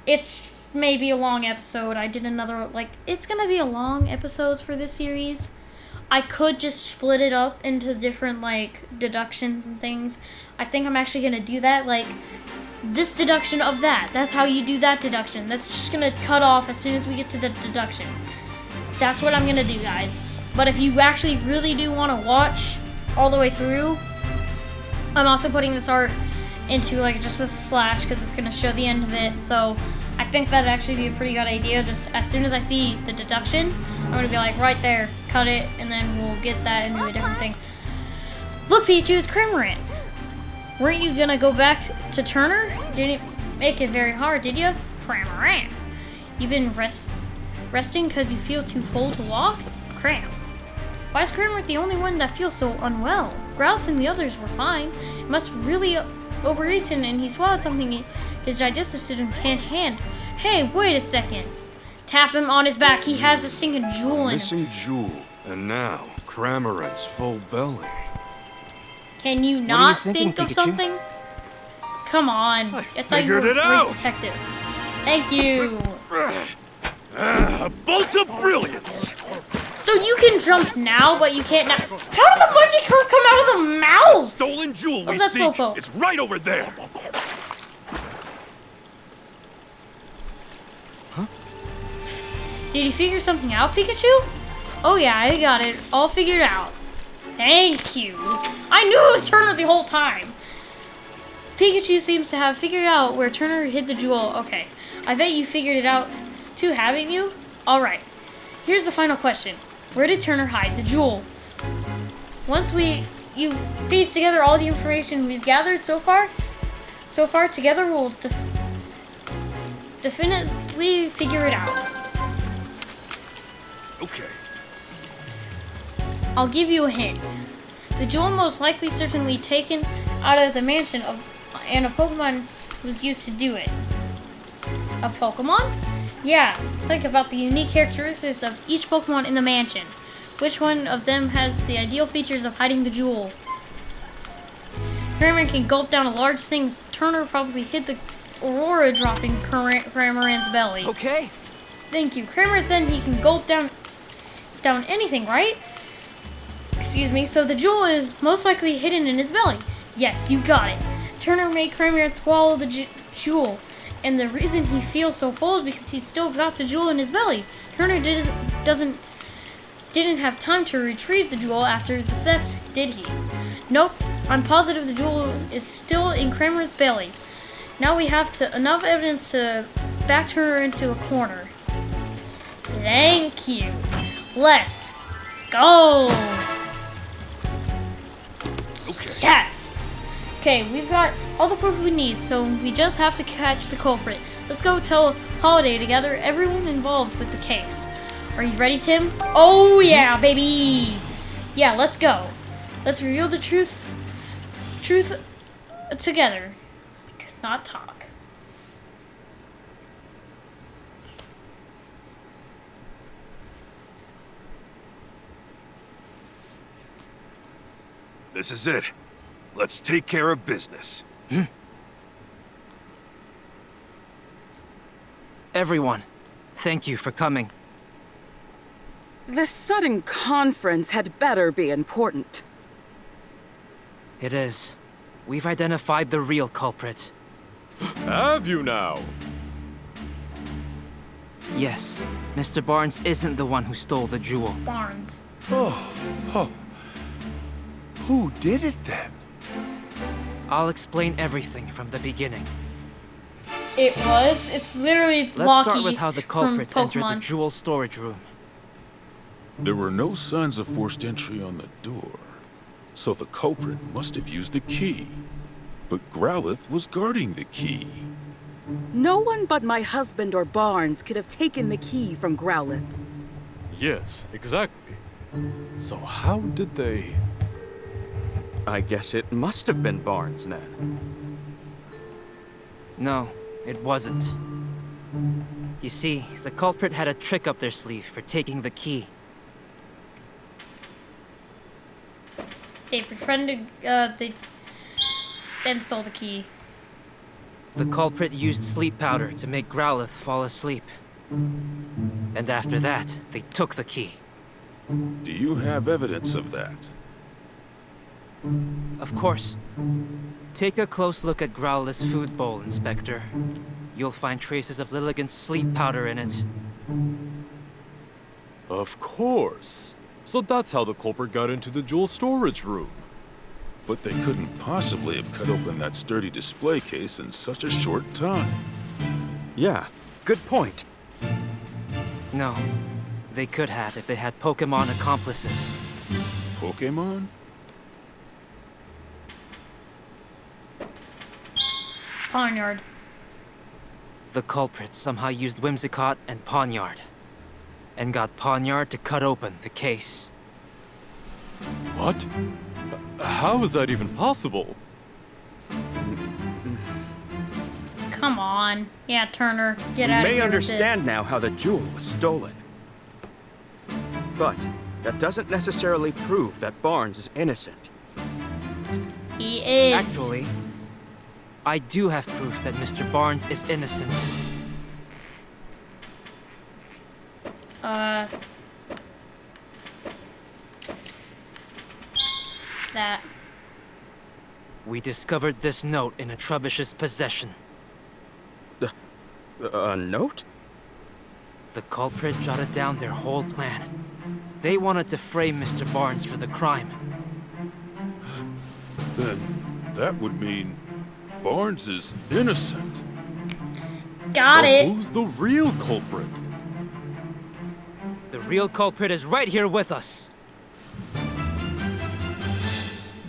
It's maybe a long episode. I did another, it's gonna be a long episodes for this series. I could just split it up into different, deductions and things. I think I'm actually gonna do that, this deduction of that. That's how you do that deduction. That's just gonna cut off as soon as we get to the deduction. That's what I'm gonna do, guys. But if you actually really do want to watch all the way through, I'm also putting this art into, just a slash because it's gonna show the end of it, so I think that'd actually be a pretty good idea. Just as soon as I see the deduction, I'm gonna be right there, cut it, and then we'll get that into a different thing. Look, Pikachu, it's Cramorant. Weren't you gonna go back to Turner? Didn't make it very hard, did you? Cramorant. You've been resting because you feel too full to walk? Cram. Why is Cramorant the only one that feels so unwell? Growlithe and the others were fine. It must really overeaten and he swallowed something his digestive system can't handle. Hey, wait a second. Tap him on his back. He has a stinking jewel in him. Missing jewel, and now Cramorant's full belly. Can you not thinking, think of Pikachu? something? Come on. I thought you were figured a it great out. detective. Thank you. A bolt of brilliance! So you can jump now, but you can't now. How did the Magikarp come out of the mouth? Stolen jewel we that's seek Slowpoke. is right over there. Did you figure something out, Pikachu? Oh yeah, I got it all figured out. Thank you. I knew it was Turner the whole time. Pikachu seems to have figured out where Turner hid the jewel. Okay, I bet you figured it out too, haven't you? Alright, here's the final question. Where did Turner hide the jewel? Once you piece together all the information we've gathered so far together we'll definitely figure it out. I'll give you a hint. The jewel most likely certainly taken out of the mansion and a Pokemon was used to do it. A Pokemon? Yeah, think about the unique characteristics of each Pokemon in the mansion. Which one of them has the ideal features of hiding the jewel? Cramer can gulp down a large things. Turner probably hid the Aurora drop in Cramoran's belly. Okay. Thank you. Kramer said he can gulp down anything, right? Excuse me. So the jewel is most likely hidden in his belly. Yes, you got it. Turner made Kramer swallow the jewel, and the reason he feels so full is because he's still got the jewel in his belly. Turner didn't have time to retrieve the jewel after the theft, did he? Nope. I'm positive the jewel is still in Kramer's belly. Now we have enough evidence to back Turner into a corner. Thank you. Let's go. Okay. Yes. Okay, we've got all the proof we need, so we just have to catch the culprit. Let's go tell Holiday to gather everyone involved with the case. Are you ready, Tim? Oh yeah, baby. Yeah, let's go. Let's reveal the truth together. Could not talk. This is it. Let's take care of business. Everyone, thank you for coming. This sudden conference had better be important. It is. We've identified the real culprit. Have you now? Yes, Mr. Barnes isn't the one who stole the jewel. Barnes. Oh. Who did it then? I'll explain everything from the beginning. It's literally Let's Locky start with how the culprit from entered the Pokemon. jewel storage room. There were no signs of forced entry on the door, so the culprit must have used the key. But Growlithe was guarding the key. No one but my husband or Barnes could have taken the key from Growlithe. Yes, exactly. So how did they... I guess it must have been Barnes then. No, it wasn't. You see, the culprit had a trick up their sleeve for taking the key. They befriended, they then stole the key. The culprit used sleep powder to make Growlithe fall asleep. And after that, they took the key. Do you have evidence of that? Of course. Take a close look at Growlithe's food bowl, Inspector. You'll find traces of Lilligant's sleep powder in it. Of course. So that's how the culprit got into the jewel storage room. But they couldn't possibly have cut open that sturdy display case in such a short time. Yeah, good point. No, they could have if they had Pokemon accomplices. Pokemon? Barnyard. The culprit somehow used Whimsicott and Pawniard, and got Pawniard to cut open the case. What? How is that even possible? Come on. Yeah, Turner, get We out of may here understand with now how the jewel was stolen. But that doesn't necessarily prove that Barnes is innocent. this. He is. Actually, I do have proof that Mr. Barnes is innocent. That. We discovered this note in a Trubbish's possession. A note? The culprit jotted down their whole plan. They wanted to frame Mr. Barnes for the crime. Then that would mean Barnes is innocent. Got So it. who's the real culprit? The real culprit is right here with us.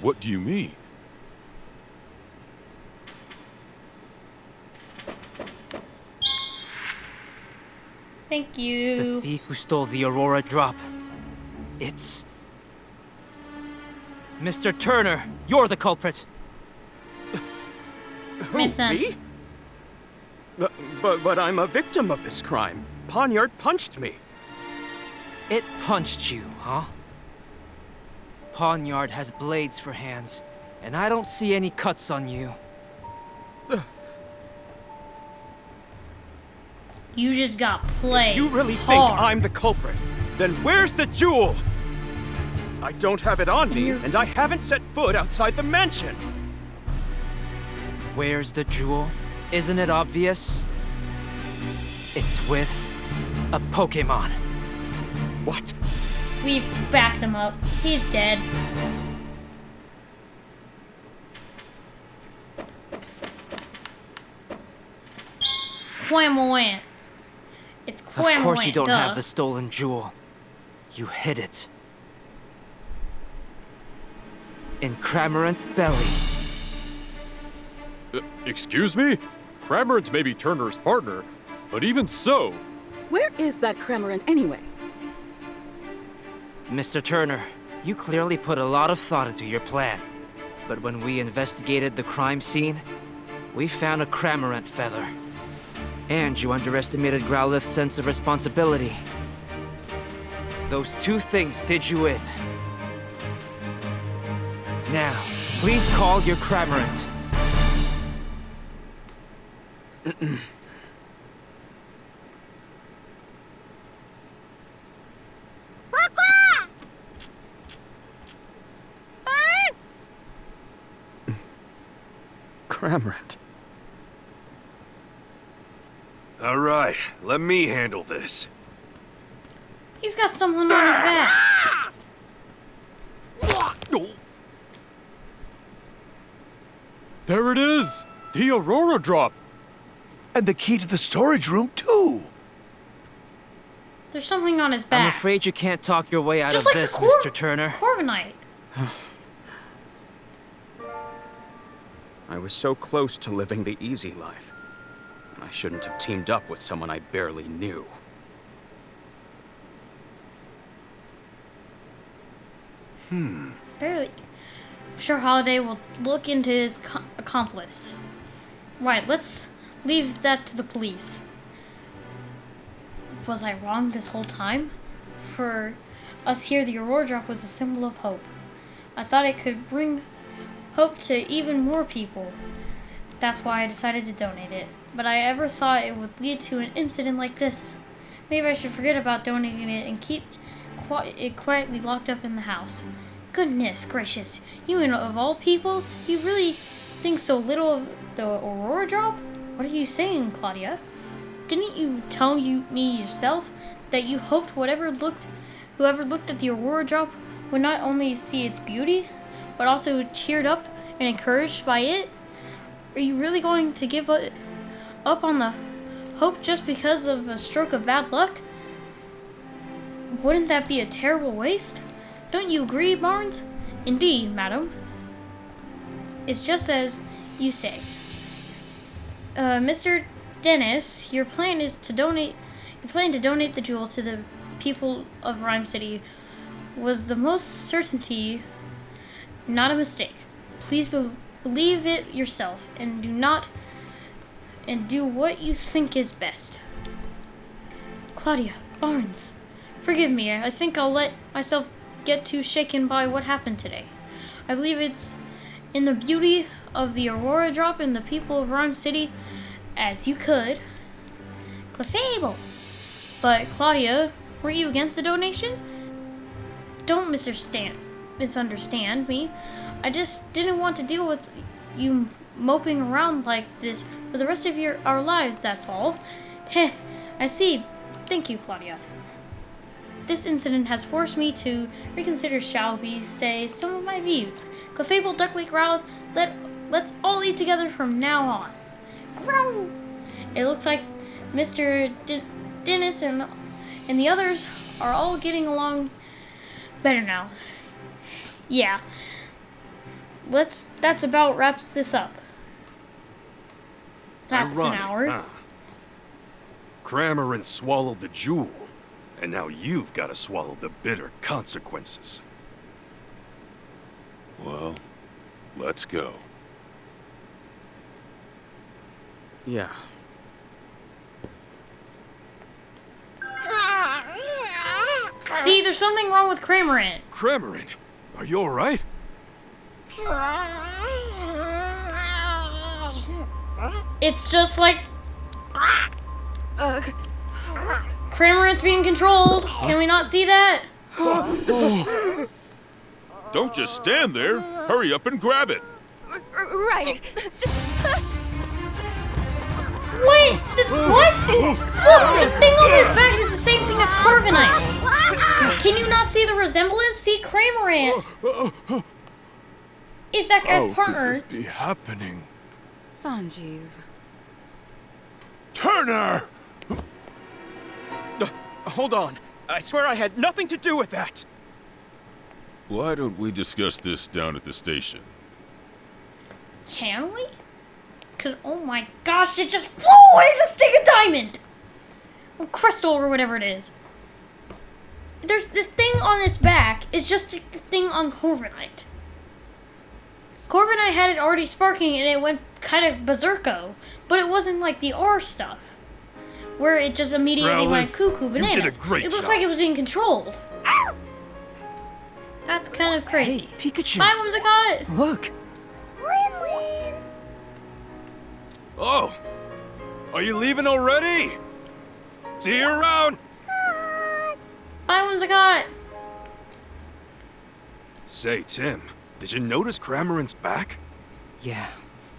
What do you mean? Thank The you. thief who stole the Aurora drop. It's Mr. Turner, you're the culprit. Made sense. Me? But I'm a victim of this crime. Poniard punched me. It punched you, huh? Poniard has blades for hands, and I don't see any cuts on you. You just got played. If you really think hard. I'm the culprit, then where's the jewel? I don't have it on me, you're- and I haven't set foot outside the mansion. Where's the jewel? Isn't it obvious? It's with a Pokémon. What? We've backed him up. He's dead. Quamawant. It's Quamawant. Of course you don't duh. have the stolen jewel. You hid it. In Cramorant's belly. Excuse me? Cramorant may be Turner's partner, but even so, Where is that Cramorant anyway? Mr. Turner, you clearly put a lot of thought into your plan. But when we investigated the crime scene, we found a Cramorant feather. And you underestimated Growlithe's sense of responsibility. Those two things did you in. Now, please call your Cramorant. Cramorant. all right, let me handle this. He's got something on his back. There it is! The Aurora Drop! And the key to the storage room, too. There's something on his back. I'm afraid you can't talk your way out Just of like this, the Mr. Turner. Corviknight. I was so close to living the easy life. I shouldn't have teamed up with someone I barely knew. Barely. I'm sure Holiday will look into his accomplice. Right, let's leave that to the police. Was I wrong this whole time? For us here, the Aurora Drop was a symbol of hope. I thought it could bring hope to even more people. That's why I decided to donate it. But I ever thought it would lead to an incident like this. Maybe I should forget about donating it and keep it quietly locked up in the house. Goodness gracious, you and of all people, you really think so little of the Aurora Drop? What are you saying, Claudia? Didn't you tell me yourself that you hoped whoever looked at the Aurora Drop would not only see its beauty, but also cheered up and encouraged by it? Are you really going to give up on the hope just because of a stroke of bad luck? Wouldn't that be a terrible waste? Don't you agree, Barnes? Indeed, madam. It's just as you say. Mr. Dennis, your plan to donate the jewel to the people of Rhyme City was the most certainty, not a mistake. Please believe it yourself and do what you think is best. Claudia, Barnes, forgive me. I think I'll let myself get too shaken by what happened today. I believe it's in the beauty of the Aurora Drop and the people of Rhyme City as you could. Clefable. But Claudia, were you against the donation? Don't misunderstand me. I just didn't want to deal with you moping around like this for the rest of our lives, that's all. Heh, I see. Thank you, Claudia. This incident has forced me to reconsider, shall we say, some of my views. Clefable, Duckly, Growlithe, let's all eat together from now on. Growl! It looks like Mr. Dennis and the others are all getting along better now. Yeah. That's about wraps this up. That's an Ironic, hour. huh? Cramorant swallowed the jewel, and now you've got to swallow the bitter consequences. Well, let's go. Yeah. See, there's something wrong with Cramorant. Cramorant, are you alright? It's just like Cramorant's being controlled. Can we not see that? Don't just stand there. Hurry up and grab it. Right. Wait, what? Look, the thing on his back is the same thing as Corviknight. Can you not see the resemblance? See, Cramorant is that guy's partner. Could this be happening? Sanjeev. Turner! Hold on. I swear I had nothing to do with that. Why don't we discuss this down at the station? Can we? Cause oh my gosh, it just flew away the stick of diamond! Or crystal or whatever it is. There's the thing on its back is just the thing on Corviknight. Corviknight had it already sparking and it went kind of berserko, but it wasn't like the R stuff, where it just immediately went cuckoo bananas. You did a great it looks job. like it was being controlled. That's kind of crazy. Hey, Pikachu! Bye, Whimsicott! Look! Oh, are you leaving already? See you around. Bye, Whimsicott! Say, Tim, did you notice Cramorant's back? Yeah,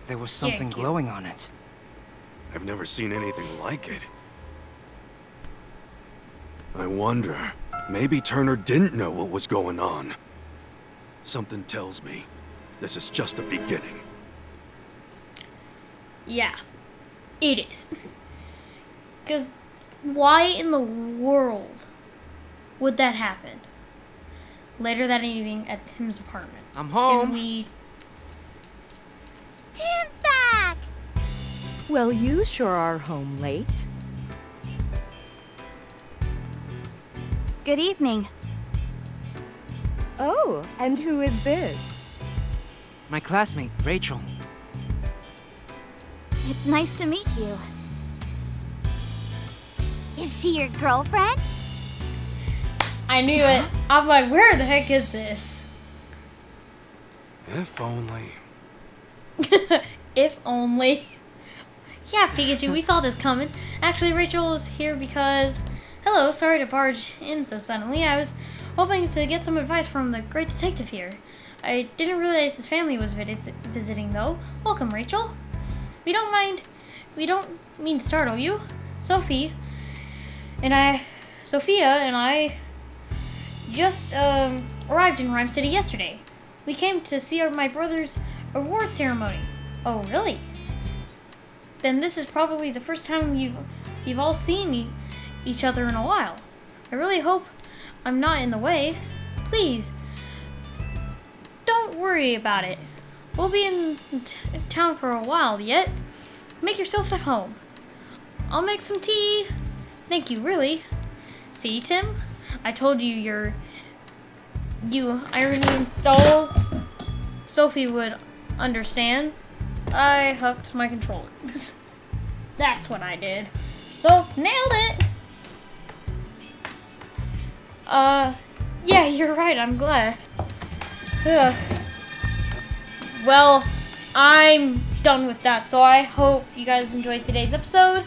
there was something Thank you. glowing on it. I've never seen anything like it. I wonder, maybe Turner didn't know what was going on. Something tells me this is just the beginning. Yeah, it is. Because why in the world would that happen? Later that evening at Tim's apartment. I'm home. And we... Tim's back! Well, you sure are home late. Good evening. Oh, and who is this? My classmate, Rachel. It's nice to meet you. Is she your girlfriend? I knew it. I'm like, where the heck is this? If only. If only. Yeah, Pikachu, we saw this coming. Actually, Rachel is here because... Hello, sorry to barge in so suddenly. I was hoping to get some advice from the great detective here. I didn't realize his family was visiting, though. Welcome, Rachel. We don't mean to startle you. Sophia and I just arrived in Rhyme City yesterday. We came to see my brother's award ceremony. Oh, really? Then this is probably the first time you've all seen each other in a while. I really hope I'm not in the way. Please, don't worry about it. We'll be in town for a while yet. Make yourself at home. I'll make some tea. Thank you, really. See, Tim? I told you you irony and stall. Sophie would understand. I hooked my controller. That's what I did. So, nailed it! Yeah, you're right, I'm glad. Ugh. Well, I'm done with that, so I hope you guys enjoyed today's episode.